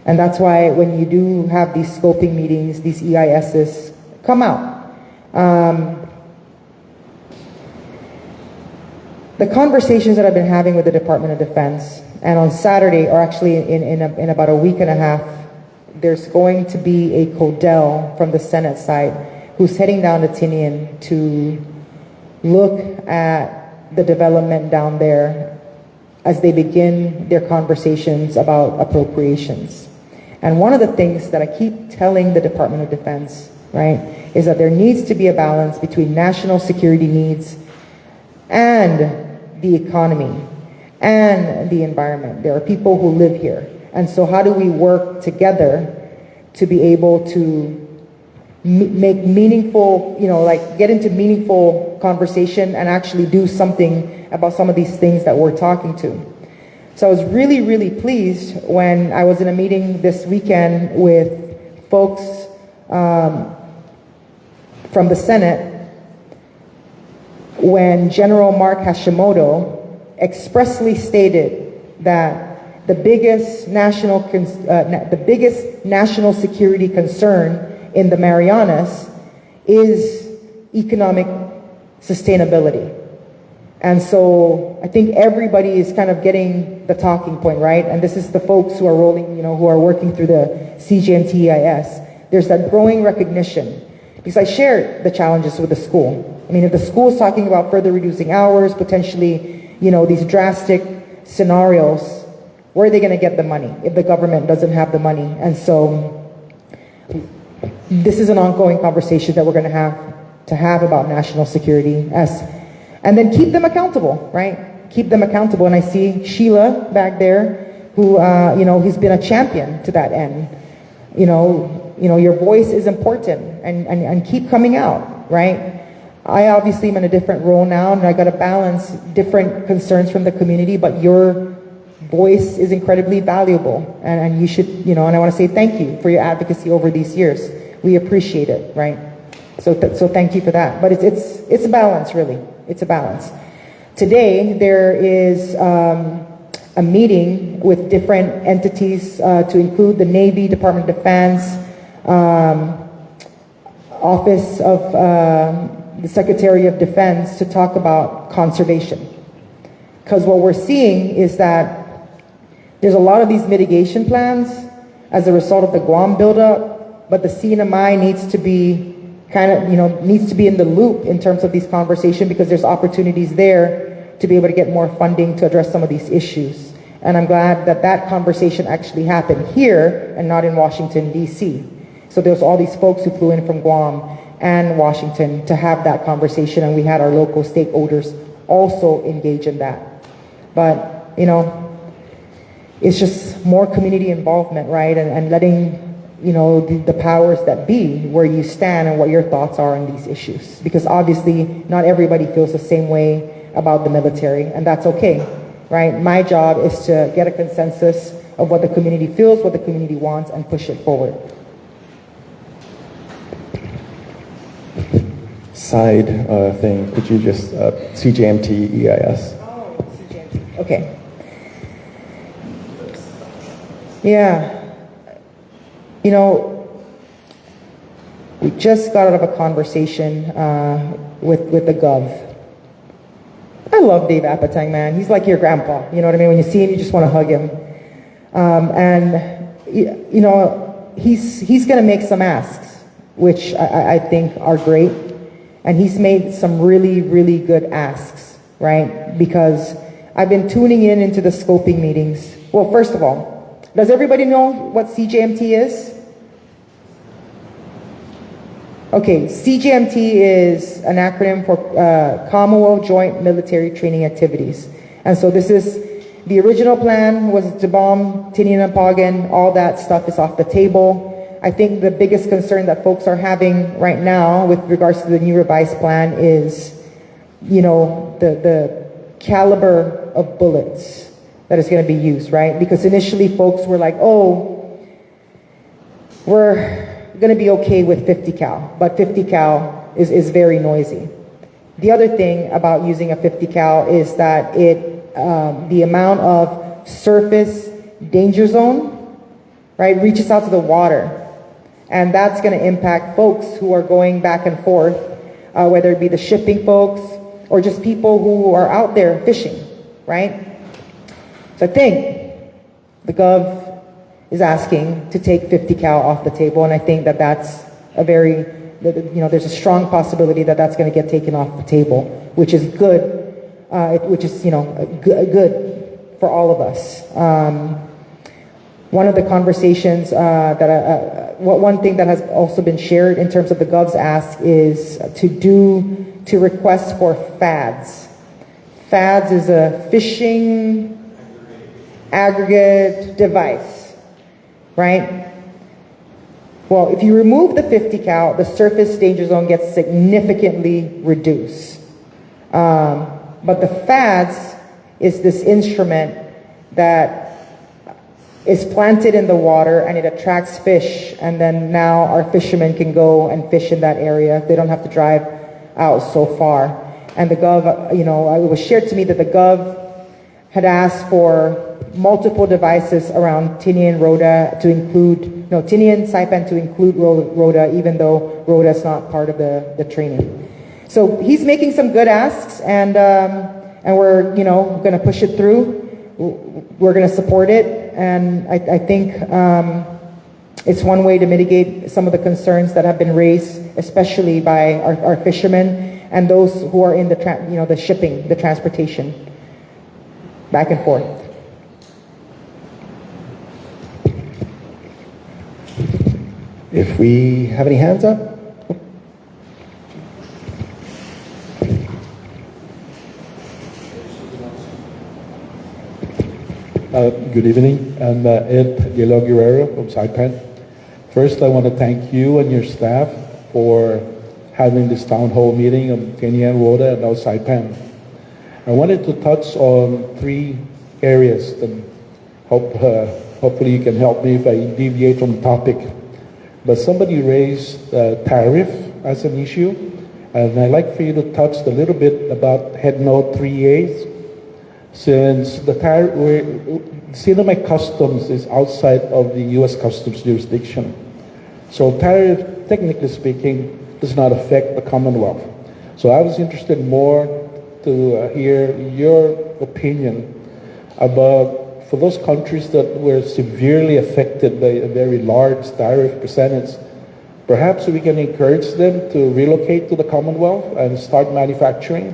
S7: And that's why when you do have these scoping meetings, these EISs come out. The conversations that I've been having with the Department of Defense, and on Saturday, or actually in about a week and a half, there's going to be a Codell from the Senate side who's heading down to Tinian to look at the development down there as they begin their conversations about appropriations. And one of the things that I keep telling the Department of Defense, right, is that there needs to be a balance between national security needs and the economy and the environment. There are people who live here. And so how do we work together to be able to make meaningful, get into meaningful conversation and actually do something about some of these things that we're talking to. So I was really, really pleased when I was in a meeting this weekend with folks from the Senate when General Mark Hashimoto expressly stated that the biggest national security concern in the Marianas is economic sustainability. And so I think everybody is kind of getting the talking point, right? And this is the folks who are who are working through the CJMT EIS. There's that growing recognition. Because I shared the challenges with the school. I mean, if the school is talking about further reducing hours, potentially, these drastic scenarios, where are they going to get the money if the government doesn't have the money? And so this is an ongoing conversation that we're going to have about national security, and then keep them accountable, right? Keep them accountable. And I see Sheila back there, who he's been a champion to that end. Your voice is important, and keep coming out, right? I obviously am in a different role now, and I got to balance different concerns from the community, but your voice is incredibly valuable, and you should, and I want to say thank you for your advocacy over these years. We appreciate it, right? So thank you for that. But it's a balance, really. It's a balance. Today there is a meeting with different entities to include the Navy, Department of Defense, Office of the Secretary of Defense, to talk about conservation. Because what we're seeing is that there's a lot of these mitigation plans as a result of the Guam buildup, but the CNMI needs to be needs to be in the loop in terms of these conversations, because there's opportunities there to be able to get more funding to address some of these issues. And I'm glad that that conversation actually happened here and not in Washington, D.C. So there's all these folks who flew in from Guam and Washington to have that conversation, and we had our local stakeholders also engage in that. But, it's just more community involvement, right? And letting, the powers that be, where you stand and what your thoughts are on these issues. Because obviously not everybody feels the same way about the military, and that's okay, right? My job is to get a consensus of what the community feels, what the community wants, and push it forward.
S6: Side thing, could you just, CJMT EIS?
S7: Oh, CJMT, okay. Yeah. We just got out of a conversation with the Gov. I love Dave Apatang, man. He's like your grandpa. You know what I mean? When you see him, you just want to hug him. He's going to make some asks, which I think are great. And he's made some really, really good asks, right? Because I've been tuning into the scoping meetings. Well, first of all, does everybody know what CJMT is? Okay, CJMT is an acronym for Commonwealth Joint Military Training Activities. And so this is, the original plan was to bomb Tinian and Pagan. All that stuff is off the table. I think the biggest concern that folks are having right now with regards to the new revised plan is, the caliber of bullets that is going to be used, right? Because initially folks were like, oh, we're going to be okay with 50 cal, but 50 cal is very noisy. The other thing about using a 50 cal is that the amount of surface danger zone, right, reaches out to the water. And that's going to impact folks who are going back and forth, whether it be the shipping folks or just people who are out there fishing, right? So I think the Gov is asking to take 50 cal off the table, and I think that that's a very, there's a strong possibility that that's going to get taken off the table, which is good, good for all of us. One of the conversations one thing that has also been shared in terms of the Gov's ask is to request for FADS. FADS is a fishing aggregate device, right? Well, if you remove the 50 cal, the surface danger zone gets significantly reduced. But the FADS is this instrument that is planted in the water and it attracts fish, and then now our fishermen can go and fish in that area. They don't have to drive out so far. And the Gov, it was shared to me that the Gov had asked for multiple devices around Tinian Rhoda to include, Tinian Saipan to include Rhoda, even though Rhoda is not part of the training. So he's making some good asks, and we're, going to push it through. We're going to support it, and I think it's one way to mitigate some of the concerns that have been raised, especially by our fishermen and those who are in the shipping, the transportation, back and forth.
S6: If we have any hands up?
S15: Good evening. I'm Ed De La Guerrero from Saipan. First, I want to thank you and your staff for having this town hall meeting on Tinian Rhoda and now Saipan. I wanted to touch on 3 areas, and hopefully you can help me if I deviate from the topic. But somebody raised tariff as an issue, and I'd like for you to touch a little bit about Head Note 3A. Since the Sinamay Customs is outside of the U.S. Customs jurisdiction, so tariff, technically speaking, does not affect the Commonwealth. So I was interested more to hear your opinion about, for those countries that were severely affected by a very large tariff percentage, perhaps we can encourage them to relocate to the Commonwealth and start manufacturing.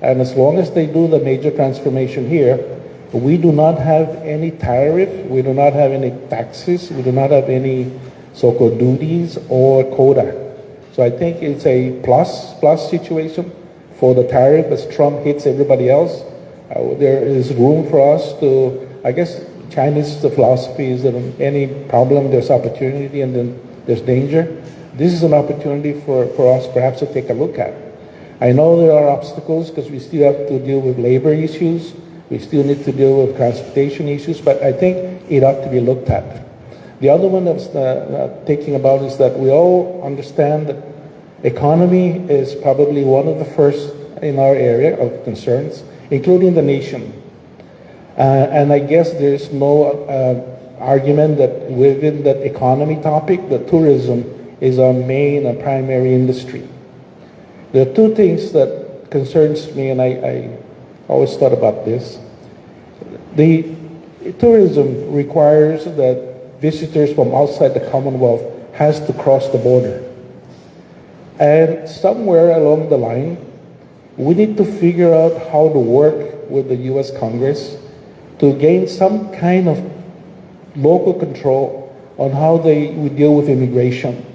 S15: And as long as they do the major transformation here, we do not have any tariff, we do not have any taxes, we do not have any so-called duties or quota. So I think it's a plus situation for the tariff as Trump hits everybody else. There is room for us to, I guess Chinese philosophy is that any problem there's opportunity and then there's danger. This is an opportunity for us perhaps to take a look at. I know there are obstacles because we still have to deal with labor issues. We still need to deal with transportation issues, but I think it ought to be looked at. The other one that's thinking about is that we all understand that economy is probably one of the first in our area of concerns, including the nation. And I guess there's no argument that within that economy topic, that tourism is our main and primary industry. There are 2 things that concerns me, and I always thought about this. The tourism requires that visitors from outside the Commonwealth has to cross the border. And somewhere along the line, we need to figure out how to work with the U.S. Congress to gain some kind of local control on how we deal with immigration.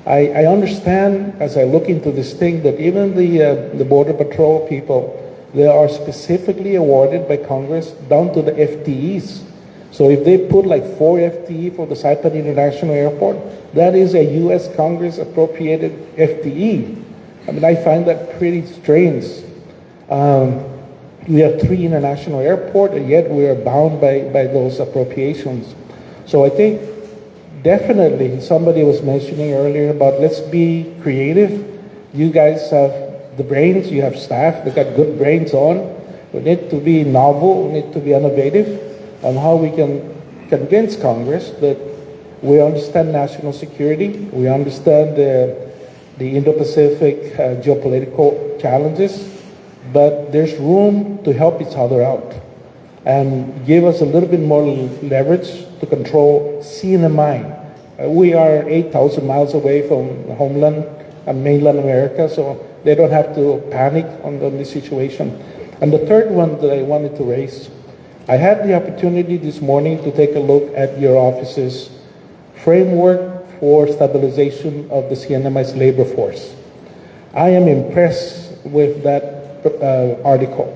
S15: I understand as I look into this thing that even the Border Patrol people, they are specifically awarded by Congress down to the FTEs. So if they put like 4 FTE for the Saipan International Airport, that is a U.S. Congress appropriated FTE. I mean, I find that pretty strange. We have 3 international airports, and yet we are bound by those appropriations. So I think definitely, somebody was mentioning earlier about let's be creative. You guys have the brains, you have staff that got good brains on. We need to be novel, we need to be innovative on how we can convince Congress that we understand national security, we understand the Indo-Pacific geopolitical challenges, but there's room to help each other out and give us a little bit more leverage to control sea and mind. We are 8,000 miles away from the homeland and mainland America, so they don't have to panic on this situation. And the third one that I wanted to raise, I had the opportunity this morning to take a look at your office's framework for stabilization of the CNMI's labor force. I am impressed with that article.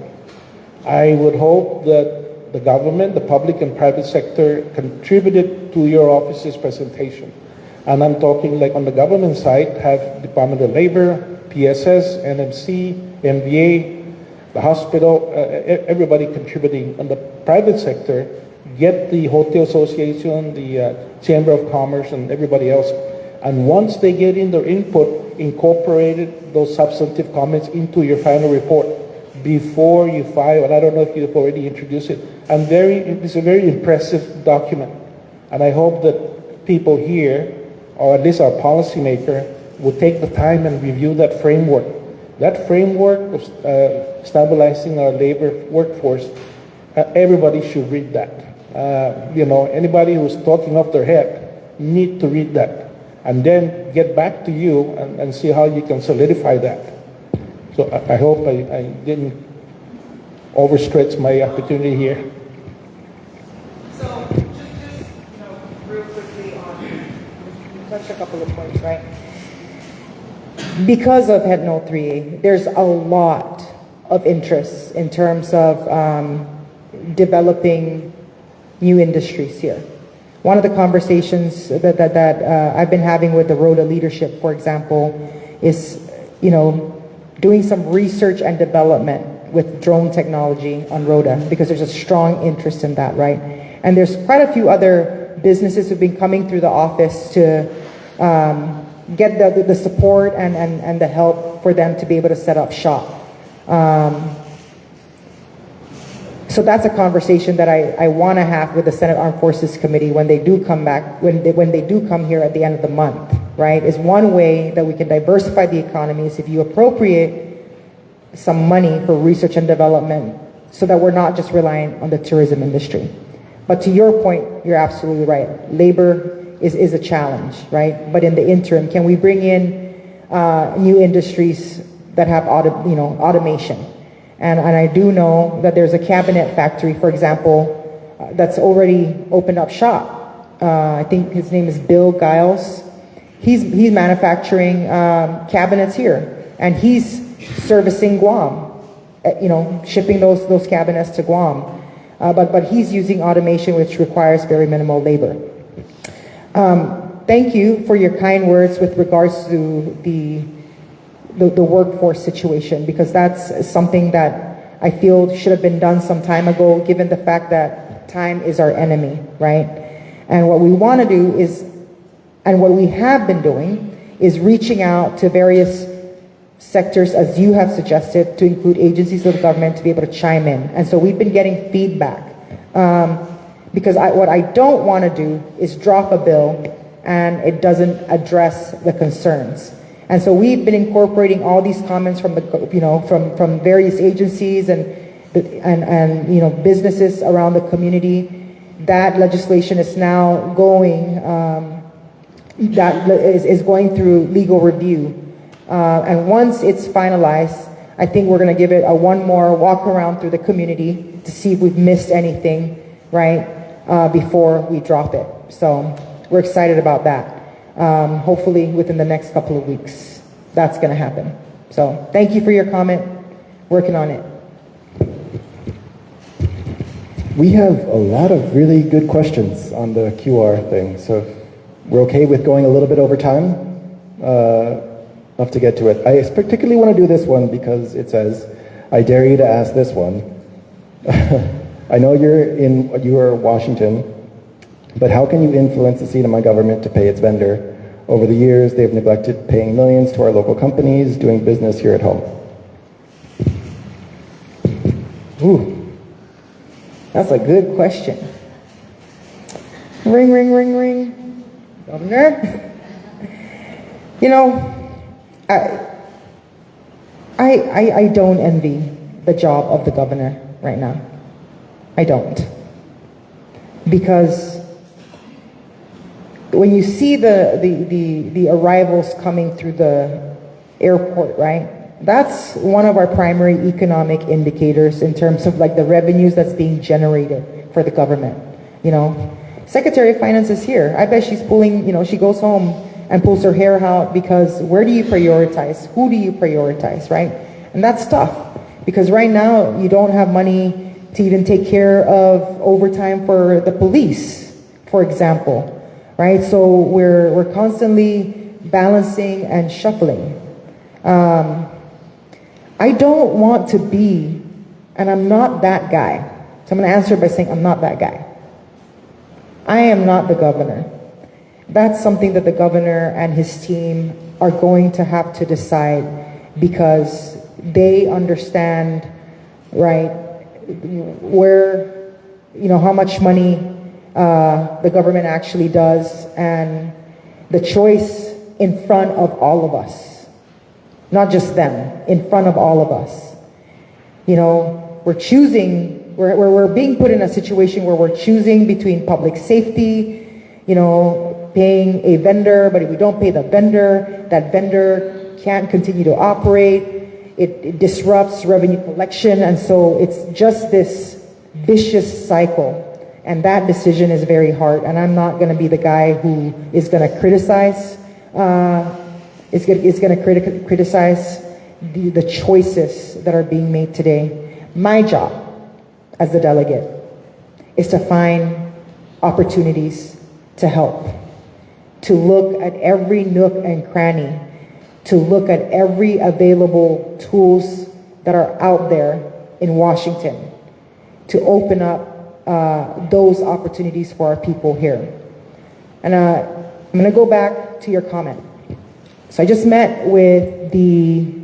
S15: I would hope that the government, the public and private sector contributed to your office's presentation. And I'm talking like on the government side, have Department of Labor, PSS, NMC, MBA, the hospital, everybody contributing. On the private sector, get the Hotel Association, the Chamber of Commerce, and everybody else. And once they get in their input, incorporated those substantive comments into your final report before you file. And I don't know if you've already introduced it. It's a very impressive document. And I hope that people here, or at least our policymaker, will take the time and review that framework. That framework of stabilizing our labor workforce, everybody should read that. Anybody who's talking off their head need to read that, and then get back to you and see how you can solidify that. So I hope I didn't overstretch my opportunity here.
S7: So just real quickly on, you touched a couple of points, right? Because of Head Note 3A, there's a lot of interest in terms of developing new industries here. One of the conversations that I've been having with the Rhoda leadership, for example, is doing some research and development with drone technology on Rhoda, because there's a strong interest in that, right? And there's quite a few other businesses who've been coming through the office to get the support and the help for them to be able to set up shop. So that's a conversation that I want to have with the Senate Armed Forces Committee when they do come back, when they do come here at the end of the month, right? Is one way that we can diversify the economy is if you appropriate some money for research and development so that we're not just relying on the tourism industry. But to your point, you're absolutely right. Labor is a challenge, right? But in the interim, can we bring in new industries that have automation? And I do know that there's a cabinet factory, for example, that's already opened up shop. I think his name is Bill Giles. He's manufacturing cabinets here, and he's servicing Guam, shipping those cabinets to Guam. But he's using automation, which requires very minimal labor. Thank you for your kind words with regards to the workforce situation, because that's something that I feel should have been done some time ago, given the fact that time is our enemy, right? And what we want to do is, and what we have been doing, is reaching out to various sectors, as you have suggested, to include agencies of the government to be able to chime in. And so we've been getting feedback. Because what I don't want to do is drop a bill and it doesn't address the concerns. And so we've been incorporating all these comments from from various agencies and businesses around the community. That legislation is now going is going through legal review. And once it's finalized, I think we're going to give it one more walk around through the community to see if we've missed anything, right, before we drop it. So we're excited about that. Hopefully within the next couple of weeks, that's going to happen. So thank you for your comment. Working on it.
S6: We have a lot of really good questions on the QR thing, so if we're okay with going a little bit over time. Love to get to it. I particularly want to do this one because it says, I dare you to ask this one. I know you are Washington, but how can you influence the CNMI government to pay its vendor? Over the years, they've neglected paying millions to our local companies doing business here at home.
S7: Ooh, that's a good question. Ring, ring, ring, ring. Governor? I don't envy the job of the governor right now. I don't. Because when you see the arrivals coming through the airport, right? That's one of our primary economic indicators in terms of like the revenues that's being generated for the government. You know, Secretary of Finance is here. I bet she's pulling, you know, she goes home and pulls her hair out because where do you prioritize? Who do you prioritize, right? And that's tough because right now you don't have money to even take care of overtime for the police, for example, right? So we're constantly balancing and shuffling. I don't want to be, and I'm not that guy. So I'm going to answer by saying I'm not that guy. I am not the governor. That's something that the governor and his team are going to have to decide because they understand, right, where, you know, how much money the government actually does and the choice in front of all of us. Not just them, in front of all of us. You know, we're choosing, we're being put in a situation where we're choosing between public safety, you know, paying a vendor, but if we don't pay the vendor, that vendor can't continue to operate. It disrupts revenue collection, and so it's just this vicious cycle. And that decision is very hard, and I'm not going to be the guy who is going to criticize It's going to criticize the choices that are being made today. My job as the delegate is to find opportunities to help, to look at every nook and cranny, to look at every available tools that are out there in Washington, to open up those opportunities for our people here. And I'm going to go back to your comment. So I just met with the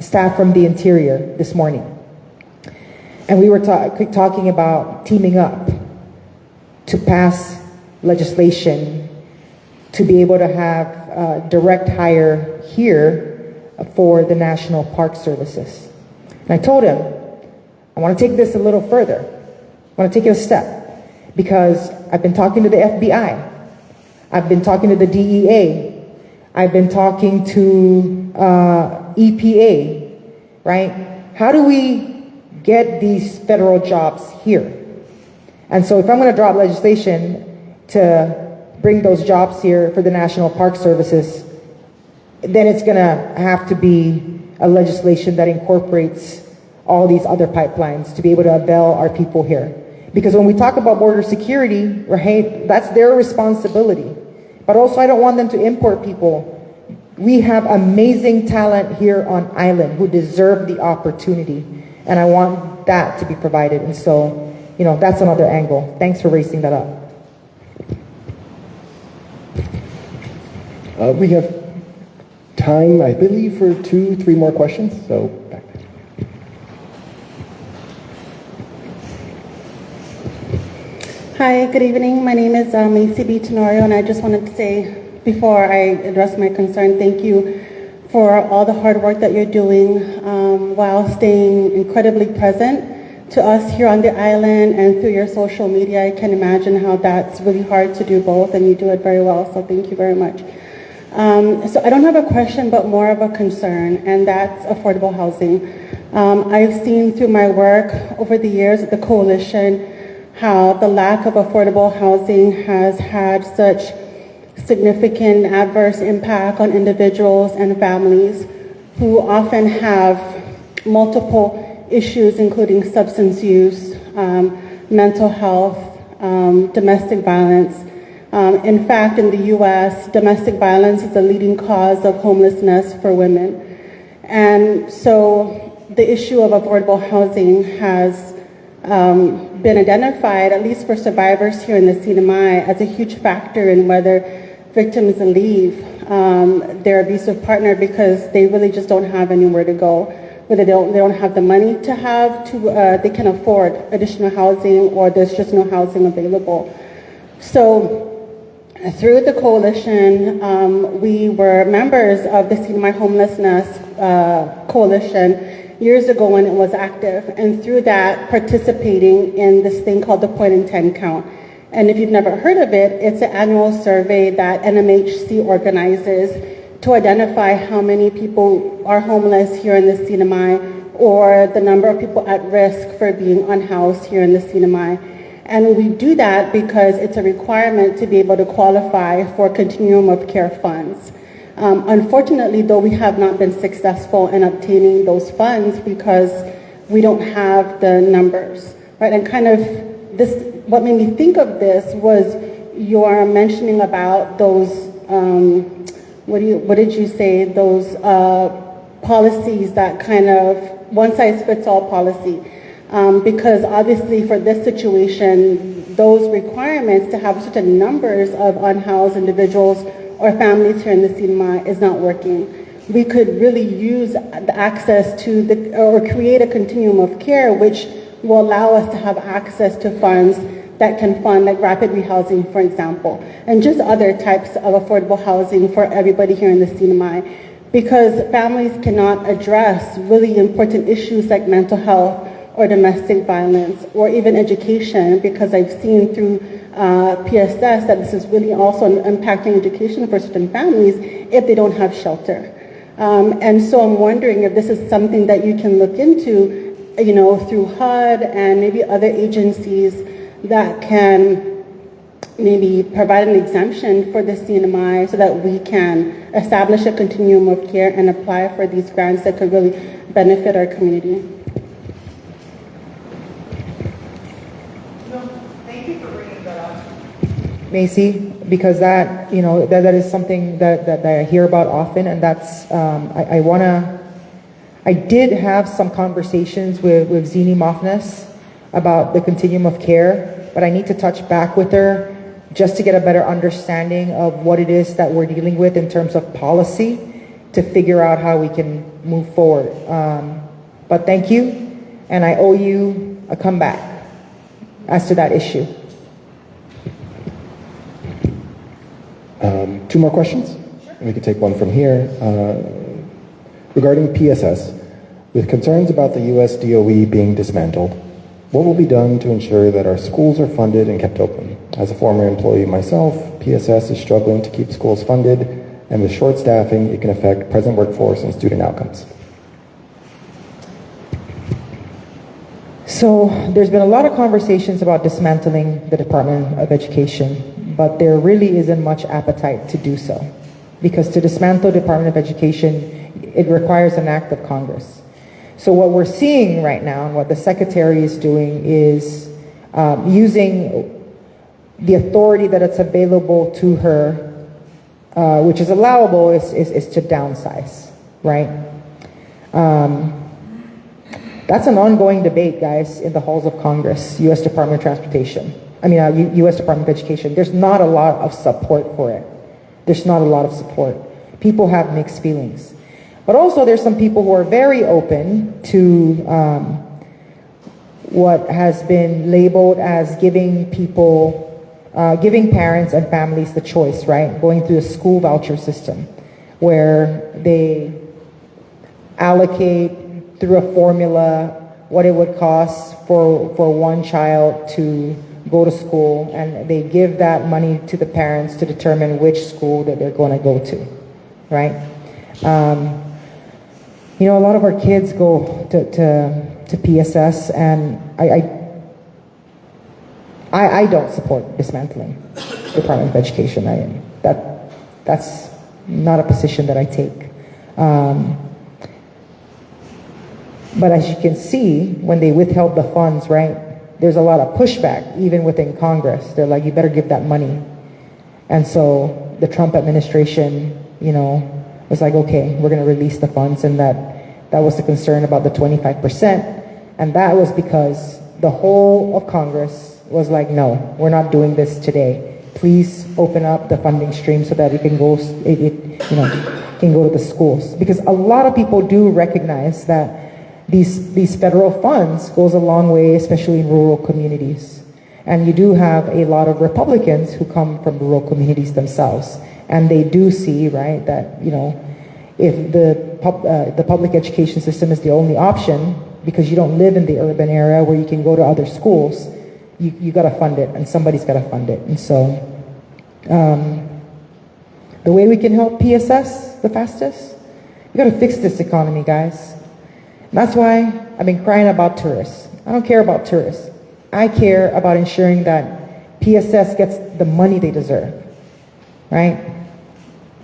S7: staff from the Interior this morning, and we were talking about teaming up to pass legislation to be able to have direct hire here for the National Park Services. And I told him, I want to take this a little further. I want to take it a step because I've been talking to the FBI. I've been talking to the DEA. I've been talking to EPA, right? How do we get these federal jobs here? And so if I'm going to drop legislation to bring those jobs here for the National Park Services, then it's going to have to be a legislation that incorporates all these other pipelines to be able to avail our people here. Because when we talk about border security, right, that's their responsibility. But also I don't want them to import people. We have amazing talent here on island who deserve the opportunity. And I want that to be provided. And so, you know, that's another angle. Thanks for raising that up.
S6: We have time, I believe, for 2-3 more questions. So back there.
S16: Hi, good evening. My name is Macy B. Tenorio, and I just wanted to say, before I address my concern, thank you for all the hard work that you're doing while staying incredibly present to us here on the island and through your social media. I can imagine how that's really hard to do both, and you do it very well, so thank you very much. So I don't have a question, but more of a concern, and that's affordable housing. I've seen through my work over the years at the coalition how the lack of affordable housing has had such significant adverse impact on individuals and families who often have multiple issues, including substance use, mental health, domestic violence. In fact, in the U.S., domestic violence is the leading cause of homelessness for women. And so the issue of affordable housing has been identified, at least for survivors here in the CNMI, as a huge factor in whether victims leave their abusive partner because they really just don't have anywhere to go, whether they don't have the money to they can afford additional housing, or there's just no housing available. So through the coalition, we were members of the CNMI Homelessness Coalition years ago when it was active, and through that participating in this thing called the Point in 10 Count. And if you've never heard of it, it's an annual survey that NMHC organizes to identify how many people are homeless here in the CNMI or the number of people at risk for being unhoused here in the CNMI. And we do that because it's a requirement to be able to qualify for continuum of care funds. Unfortunately, though, we have not been successful in obtaining those funds because we don't have the numbers, right? And kind of this, what made me think of this was your mentioning about those, what did you say, those policies that kind of one-size-fits-all policy. Because obviously for this situation, those requirements to have certain numbers of unhoused individuals or families here in the CNMI is not working. We could really use the access to or create a continuum of care which will allow us to have access to funds that can fund like rapid rehousing, for example, and just other types of affordable housing for everybody here in the CNMI. Because families cannot address really important issues like mental health or domestic violence or even education, because I've seen through PSS that this is really also impacting education for certain families if they don't have shelter. And so I'm wondering if this is something that you can look into, you know, through HUD and maybe other agencies that can maybe provide an exemption for the CNMI so that we can establish a continuum of care and apply for these grants that could really benefit our community.
S7: Macy, because that, you know, that is something that I hear about often, and that's, I did have some conversations with Zini Mofnes about the continuum of care, but I need to touch back with her just to get a better understanding of what it is that we're dealing with in terms of policy to figure out how we can move forward. But thank you, and I owe you a comeback as to that issue.
S6: Two more questions? Sure. We could take one from here. Regarding PSS, with concerns about the US DOE being dismantled, what will be done to ensure that our schools are funded and kept open? As a former employee myself, PSS is struggling to keep schools funded, and with short staffing, it can affect present workforce and student outcomes.
S7: So there's been a lot of conversations about dismantling the Department of Education, but there really isn't much appetite to do so. Because to dismantle the Department of Education, it requires an act of Congress. So what we're seeing right now and what the Secretary is doing is using the authority that it's available to her, which is allowable, is to downsize, right? That's an ongoing debate, guys, in the halls of Congress, U.S. Department of Transportation. U.S. Department of Education. There's not a lot of support for it. There's not a lot of support. People have mixed feelings. But also there's some people who are very open to what has been labeled as giving parents and families the choice, right? Going through a school voucher system where they allocate through a formula what it would cost for one child to go to school, and they give that money to the parents to determine which school that they're going to go to, right? You know, a lot of our kids go to PSS, and I don't support dismantling the Department of Education. That's not a position that I take. But as you can see, when they withheld the funds, right, there's a lot of pushback, even within Congress. They're like, you better give that money. And so the Trump administration, you know, was like, okay, we're going to release the funds. And that was the concern about the 25%. And that was because the whole of Congress was like, no, we're not doing this today. Please open up the funding stream so that it can go, can go to the schools. Because a lot of people do recognize that these federal funds goes a long way, especially in rural communities. And you do have a lot of Republicans who come from rural communities themselves. And they do see, right, that, you know, if the public education system is the only option, because you don't live in the urban area where you can go to other schools, you got to fund it, and somebody's got to fund it. And so The way we can help PSS the fastest, we gotta fix this economy, guys. That's why I've been crying about tourists. I don't care about tourists. I care about ensuring that PSS gets the money they deserve, right?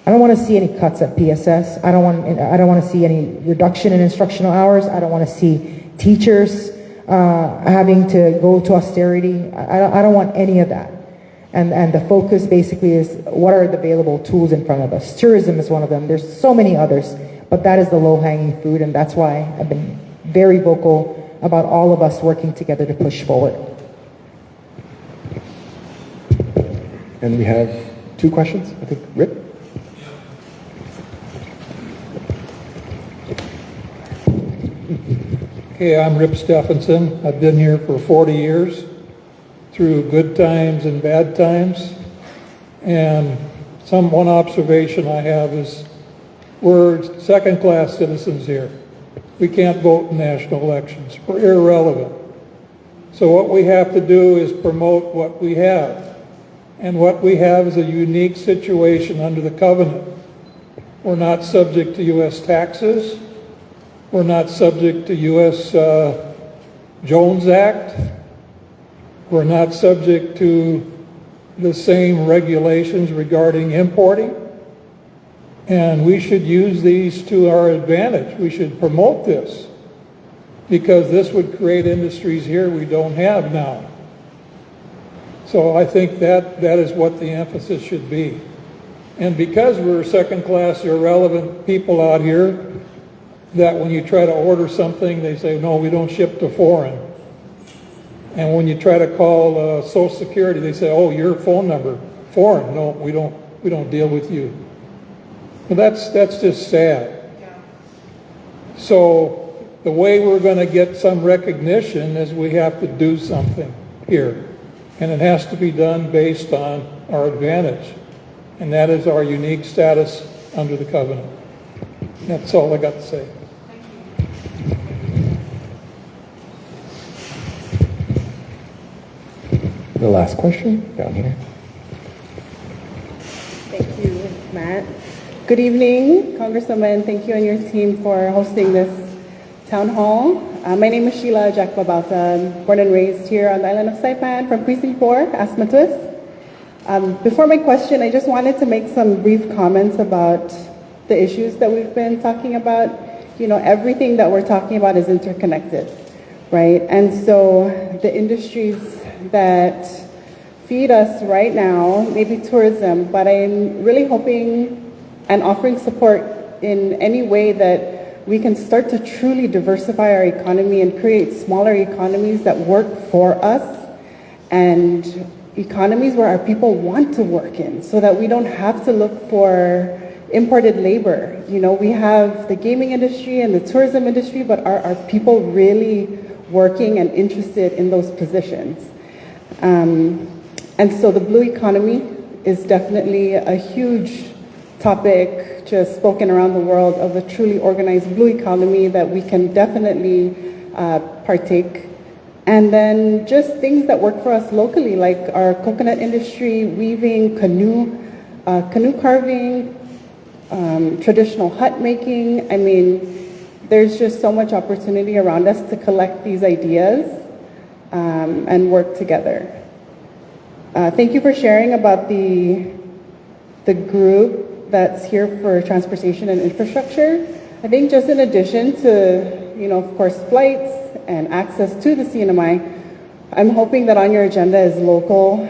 S7: I don't want to see any cuts at PSS. I don't want to see any reduction in instructional hours. I don't want to see teachers having to go to austerity. I don't want any of that. And the focus basically is what are the available tools in front of us. Tourism is one of them. There's so many others, but that is the low-hanging fruit, and that's why I've been very vocal about all of us working together to push forward.
S6: And we have 2 questions, I think. Rip?
S17: Okay, I'm Rip Stephenson. I've been here for 40 years, through good times and bad times. And one observation I have is we're second-class citizens here. We can't vote in national elections. We're irrelevant. So what we have to do is promote what we have. And what we have is a unique situation under the covenant. We're not subject to U.S. taxes. We're not subject to U.S. Jones Act. We're not subject to the same regulations regarding importing. And we should use these to our advantage. We should promote this because this would create industries here we don't have now. So I think that is what the emphasis should be. And because we're second-class, irrelevant people out here, that when you try to order something, they say, no, we don't ship to foreign. And when you try to call Social Security, they say, oh, your phone number, foreign. No, we don't deal with you. Well, that's just sad. So the way we're going to get some recognition is we have to do something here. And it has to be done based on our advantage. And that is our unique status under the covenant. That's all I got to say.
S6: The last question down here.
S16: Thank you, Matt. Good evening, Congresswoman. Thank you and your team for hosting this town hall. My name is Sheila Jackbabauta, born and raised here on the island of Saipan from Precinct 4, Asmatwis. Before my question, I just wanted to make some brief comments about the issues that we've been talking about. You know, everything that we're talking about is interconnected, right? And so the industries that feed us right now, maybe tourism, but I'm really hoping and offering support in any way that we can start to truly diversify our economy and create smaller economies that work for us and economies where our people want to work in so that we don't have to look for imported labor. You know, we have the gaming industry and the tourism industry, but are people really working and interested in those positions? And so the blue economy is definitely a huge topic just spoken around the world of a truly organized blue economy that we can definitely partake. And then just things that work for us locally, like our coconut industry, weaving, canoe carving, traditional hut making. I mean, there's just so much opportunity around us to collect these ideas and work together. Thank you for sharing about the group that's here for transportation and infrastructure. I think just in addition to, you know, of course, flights and access to the CNMI, I'm hoping that on your agenda is local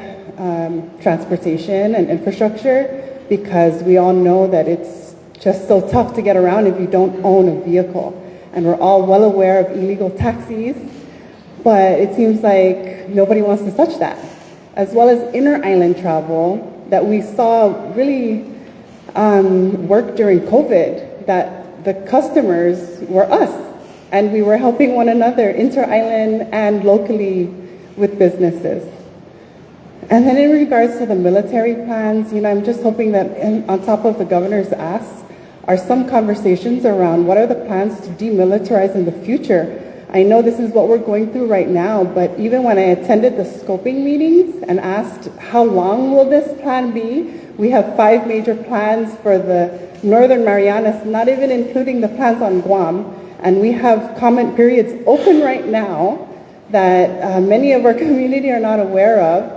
S16: transportation and infrastructure, because we all know that it's just so tough to get around if you don't own a vehicle. And we're all well aware of illegal taxis, but it seems like nobody wants to touch that. As well as inter-island travel that we saw really work during COVID, that the customers were us, and we were helping one another inter-island and locally with businesses. And then in regards to the military plans, you know, I'm just hoping that on top of the governor's asks are some conversations around what are the plans to demilitarize in the future. I know this is what we're going through right now, but even when I attended the scoping meetings and asked how long will this plan be, we have 5 major plans for the Northern Marianas, not even including the plans on Guam, and we have comment periods open right now that many of our community are not aware of,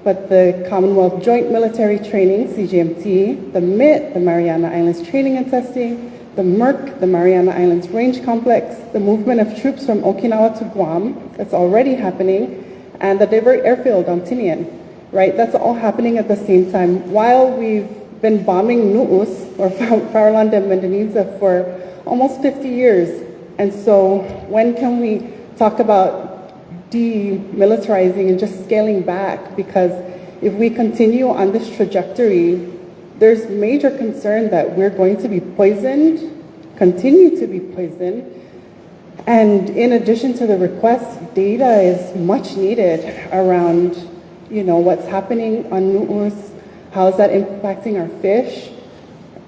S16: but the Commonwealth Joint Military Training, CJMT, the MIT, the Mariana Islands Training and Testing, the MERC, the Mariana Islands Range Complex, the movement of troops from Okinawa to Guam, that's already happening, and the Divert Airfield on Tinian, right? That's all happening at the same time while we've been bombing Nu'us, or Farallon de Mendoniza, for almost 50 years. And so when can we talk about demilitarizing and just scaling back? Because if we continue on this trajectory, there's major concern that we're going to be poisoned, continue to be poisoned. And in addition to the request, data is much needed around, what's happening on Nu'us, how is that impacting our fish,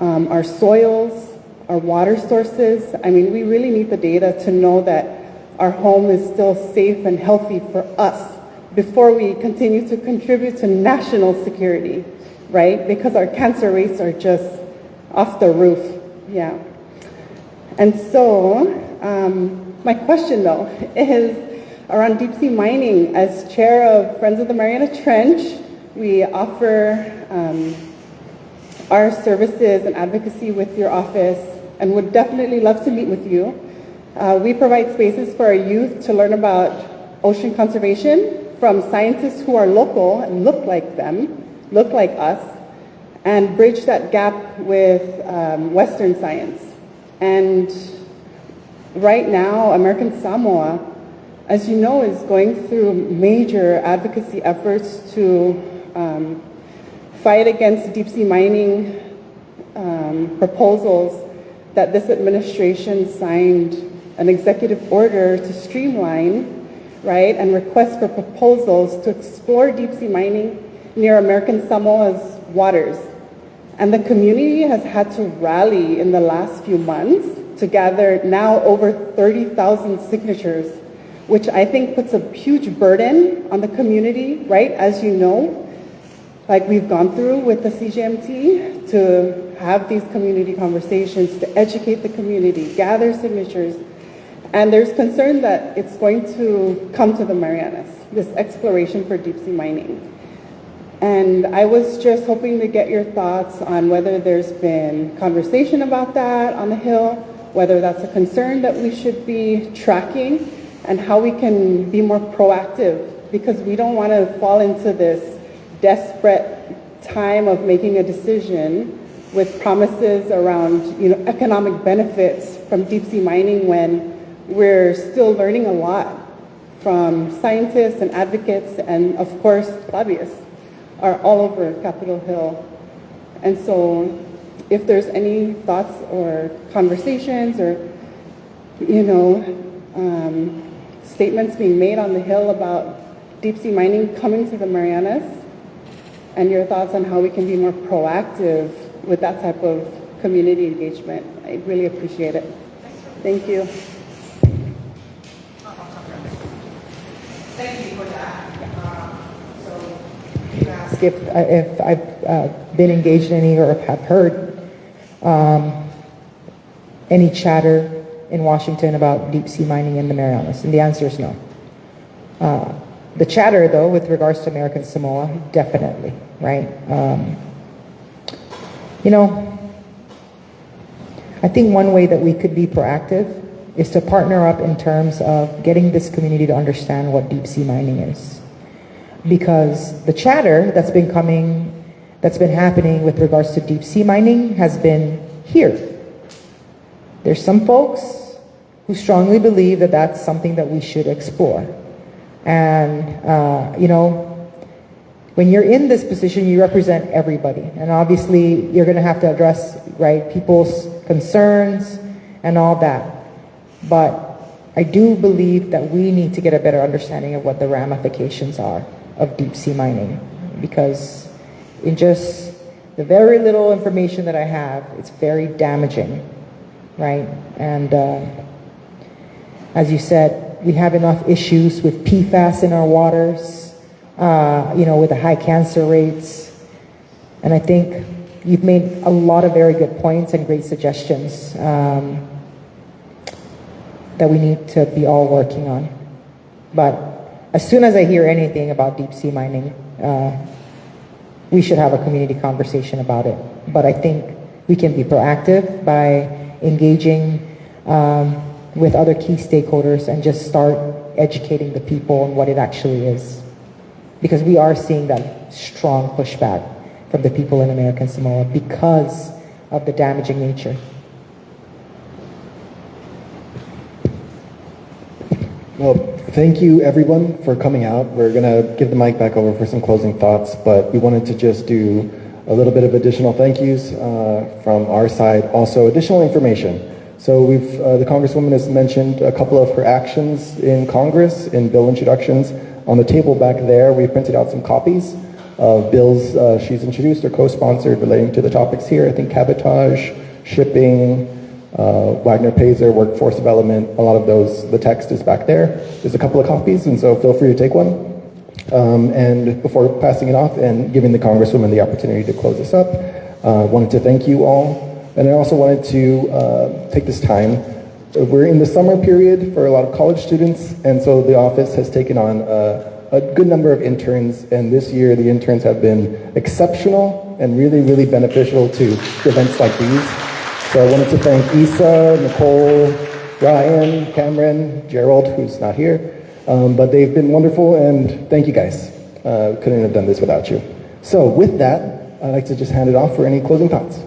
S16: our soils, our water sources. I mean, we really need the data to know that our home is still safe and healthy for us before we continue to contribute to national security, right? Because our cancer rates are just off the roof, yeah. And so, my question though is around deep sea mining. As chair of Friends of the Mariana Trench, we offer our services and advocacy with your office and would definitely love to meet with you. We provide spaces for our youth to learn about ocean conservation from scientists who are local and look like them, look like us, and bridge that gap with Western science. And right now, American Samoa, as you know, is going through major advocacy efforts to fight against deep sea mining proposals that this administration signed an executive order to streamline, right, and request for proposals to explore deep sea mining near American Samoa's waters. And the community has had to rally in the last few months to gather now over 30,000 signatures, which I think puts a huge burden on the community, right, as you know, like we've gone through with the CJMT, to have these community conversations, to educate the community, gather signatures. And there's concern that it's going to come to the Marianas, this exploration for deep sea mining. And I was just hoping to get your thoughts on whether there's been conversation about that on the Hill, whether that's a concern that we should be tracking, and how we can be more proactive, because we don't want to fall into this desperate time of making a decision with promises around economic benefits from deep sea mining when we're still learning a lot from scientists and advocates, and of course lobbyists are all over Capitol Hill. And so if there's any thoughts or conversations or statements being made on the Hill about deep sea mining coming to the Marianas, and your thoughts on how we can be more proactive with that type of community engagement, I'd really appreciate it. Thank you.
S7: Thank you for that. So you ask if I've been engaged in any or have heard any chatter in Washington about deep sea mining in the Marianas, and the answer is no. The chatter, though, with regards to American Samoa, definitely, right? I think one way that we could be proactive is to partner up in terms of getting this community to understand what deep sea mining is. Because the chatter that's been happening with regards to deep sea mining has been here. There's some folks who strongly believe that that's something that we should explore. And, when you're in this position, you represent everybody. And obviously, you're going to have to address, right, people's concerns and all that. But I do believe that we need to get a better understanding of what the ramifications are of deep sea mining. Because in just the very little information that I have, it's very damaging, right? And as you said, we have enough issues with PFAS in our waters, with the high cancer rates. And I think you've made a lot of very good points and great suggestions that we need to be all working on. But as soon as I hear anything about deep sea mining, we should have a community conversation about it. But I think we can be proactive by engaging with other key stakeholders and just start educating the people on what it actually is. Because we are seeing that strong pushback from the people in American Samoa because of the damaging nature.
S6: Well, thank you everyone for coming out. We're gonna give the mic back over for some closing thoughts, but we wanted to just do a little bit of additional thank yous from our side. Also, additional information. So the Congresswoman has mentioned a couple of her actions in Congress in bill introductions. On the table back there, we printed out some copies of bills she's introduced or co-sponsored relating to the topics here. I think cabotage, shipping, Wagner-Payzer, workforce development, a lot of those, the text is back there. There's a couple of copies, and so feel free to take one. And before passing it off and giving the Congresswoman the opportunity to close this up, wanted to thank you all. And I also wanted to take this time. We're in the summer period for a lot of college students, and so the office has taken on a good number of interns, and this year the interns have been exceptional and really, really beneficial to events like these. So I wanted to thank Isa, Nicole, Ryan, Cameron, Gerald, who's not here, but they've been wonderful, and thank you guys. Couldn't have done this without you. So with that, I'd like to just hand it off for any closing thoughts.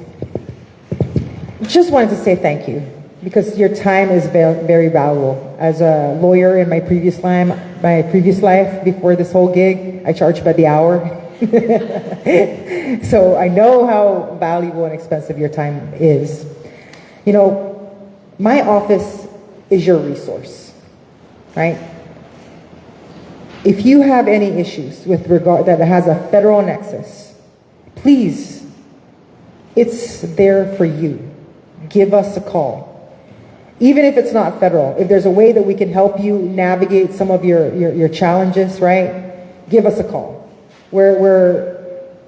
S7: Just wanted to say thank you, because your time is very valuable. As a lawyer in my previous life, before this whole gig, I charged by the hour. So I know how valuable and expensive your time is. My office is your resource, right? If you have any issues with regard that has a federal nexus, please, it's there for you. Give us a call. Even if it's not federal, if there's a way that we can help you navigate some of your challenges, right? Give us a call.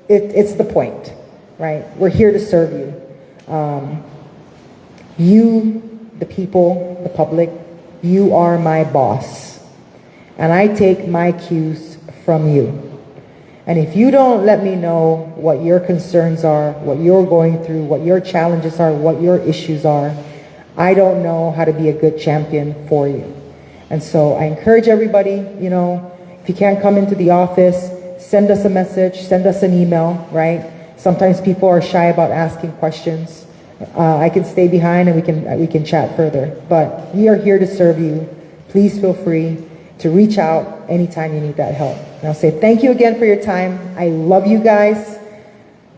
S7: It's the point, right? We're here to serve you. You, the people, the public, you are my boss. And I take my cues from you. And if you don't let me know what your concerns are, what you're going through, what your challenges are, what your issues are, I don't know how to be a good champion for you. And so I encourage everybody, if you can't come into the office, send us a message, send us an email, right? Sometimes people are shy about asking questions. I can stay behind and we can chat further. But we are here to serve you. Please feel free to reach out anytime you need that help. And I'll say thank you again for your time. I love you guys.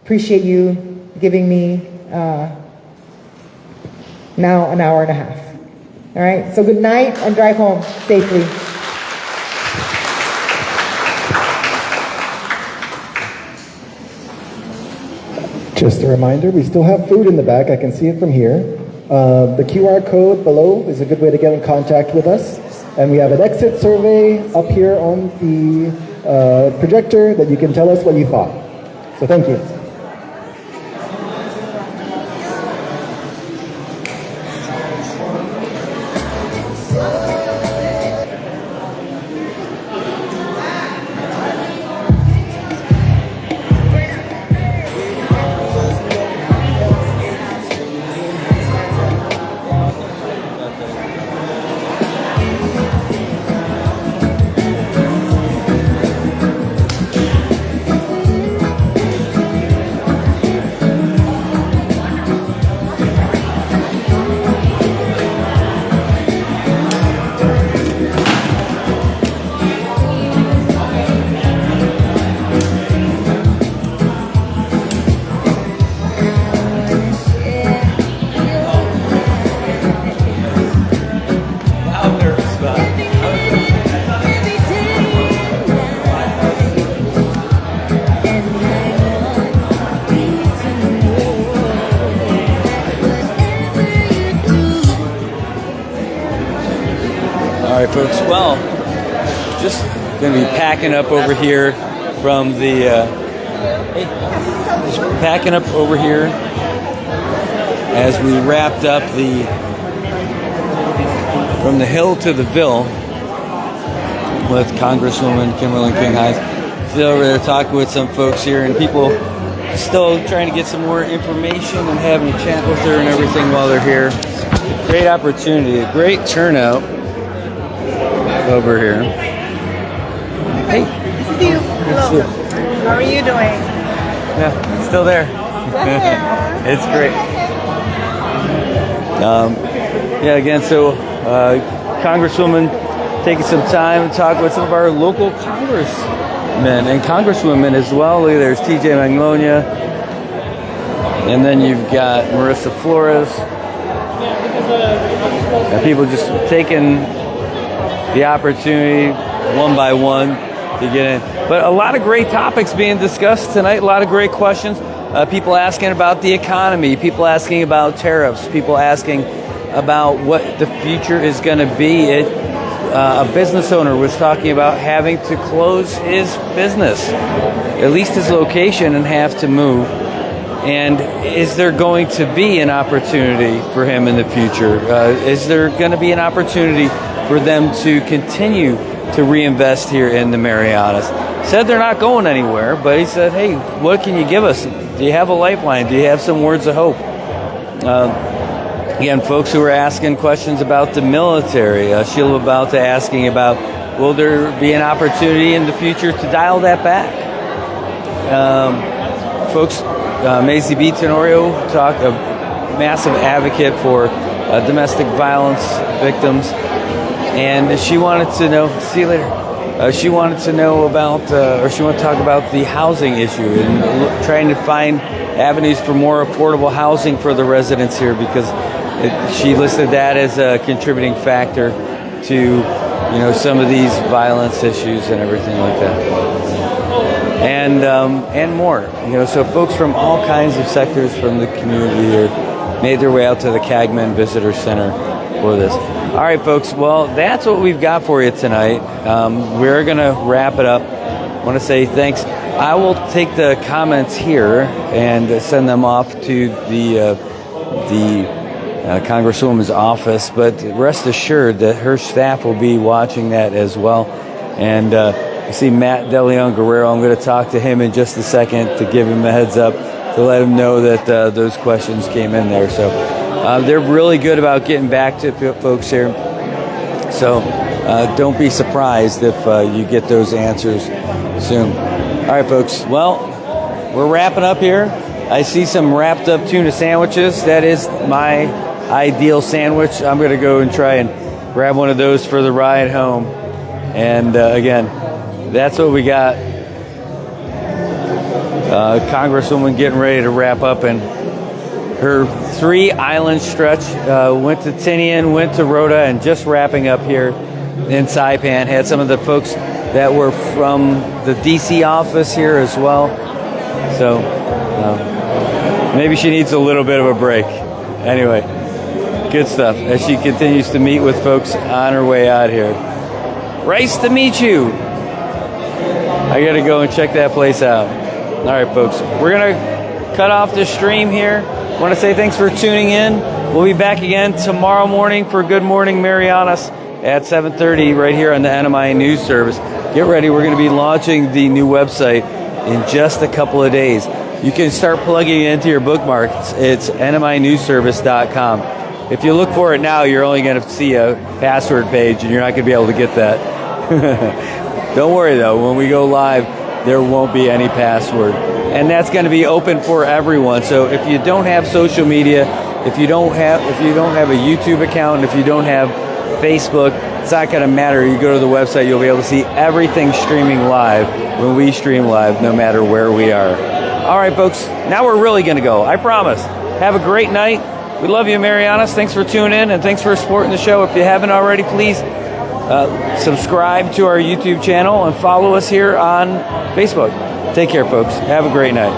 S7: Appreciate you giving me now an hour and a half. All right, so good night and drive home safely.
S6: Just a reminder, we still have food in the back. I can see it from here. The QR code below is a good way to get in contact with us. And we have an exit survey up here on the projector that you can tell us what you thought. So thank you.
S5: folks. Well, just going to be packing up over here from the just packing up over here as we wrapped up from the Hill to the Vill with Congresswoman Kimberlyn King-Hinds. Still over there talking with some folks here, and people still trying to get some more information and having a chat with her and everything while they're here. Great opportunity, a great turnout over here. Hey.
S18: Hello. How are you doing?
S5: Yeah, still there. It's great. Yeah, again, so Congresswoman taking some time to talk with some of our local congressmen and congresswomen as well. Look, there's TJ Magnolia, and then you've got Marissa Flores. And people just taking the opportunity one by one to get in. But a lot of great topics being discussed tonight, a lot of great questions. People asking about the economy, people asking about tariffs, people asking about what the future is going to be. A business owner was talking about having to close his business, at least his location, and have to move. And is there going to be an opportunity for him in the future? Is there going to be an opportunity for them to continue to reinvest here in the Marianas? Said they're not going anywhere, but he said, hey, what can you give us? Do you have a lifeline? Do you have some words of hope? Again, folks who are asking questions about the military. Sheila Bauta asking about, will there be an opportunity in the future to dial that back? Folks, Macy B. Tenorio talked, a massive advocate for domestic violence victims. And she wanted to know, see you later. She wanted to know about, or she wanted to talk about the housing issue and trying to find avenues for more affordable housing for the residents here, because she listed that as a contributing factor to, some of these violence issues and everything like that. And more, so folks from all kinds of sectors from the community here made their way out to the Kagman Visitor Center for this. All right, folks. Well, that's what we've got for you tonight. We're going to wrap it up. I want to say thanks. I will take the comments here and send them off to the Congresswoman's office, but rest assured that her staff will be watching that as well. And I see Matt DeLeon Guerrero. I'm going to talk to him in just a second to give him a heads up to let him know that those questions came in there. So they're really good about getting back to folks here. So don't be surprised if you get those answers soon. All right, folks. Well, we're wrapping up here. I see some wrapped up tuna sandwiches. That is my ideal sandwich. I'm going to go and try and grab one of those for the ride home. And again, that's what we got. Congresswoman getting ready to wrap up, and her 3-island stretch went to Tinian, went to Rhoda, and just wrapping up here in Saipan. Had some of the folks that were from the DC office here as well. So maybe she needs a little bit of a break. Anyway, good stuff as she continues to meet with folks on her way out here. Nice to meet you. I got to go and check that place out. All right, folks. We're going to cut off the stream here. I want to say thanks for tuning in. We'll be back again tomorrow morning for Good Morning Marianas at 7:30 right here on the NMI News Service. Get ready. We're going to be launching the new website in just a couple of days. You can start plugging it into your bookmarks. It's nminewsservice.com. If you look for it now, you're only going to see a password page, and you're not going to be able to get that. Don't worry, though. When we go live, there won't be any password. And that's going to be open for everyone. So if you don't have social media, if you don't have a YouTube account, if you don't have Facebook, it's not going to matter. You go to the website, you'll be able to see everything streaming live when we stream live, no matter where we are. All right, folks. Now we're really going to go. I promise. Have a great night. We love you, Marianas. Thanks for tuning in, and thanks for supporting the show. If you haven't already, please subscribe to our YouTube channel and follow us here on Facebook. Take care, folks. Have a great night.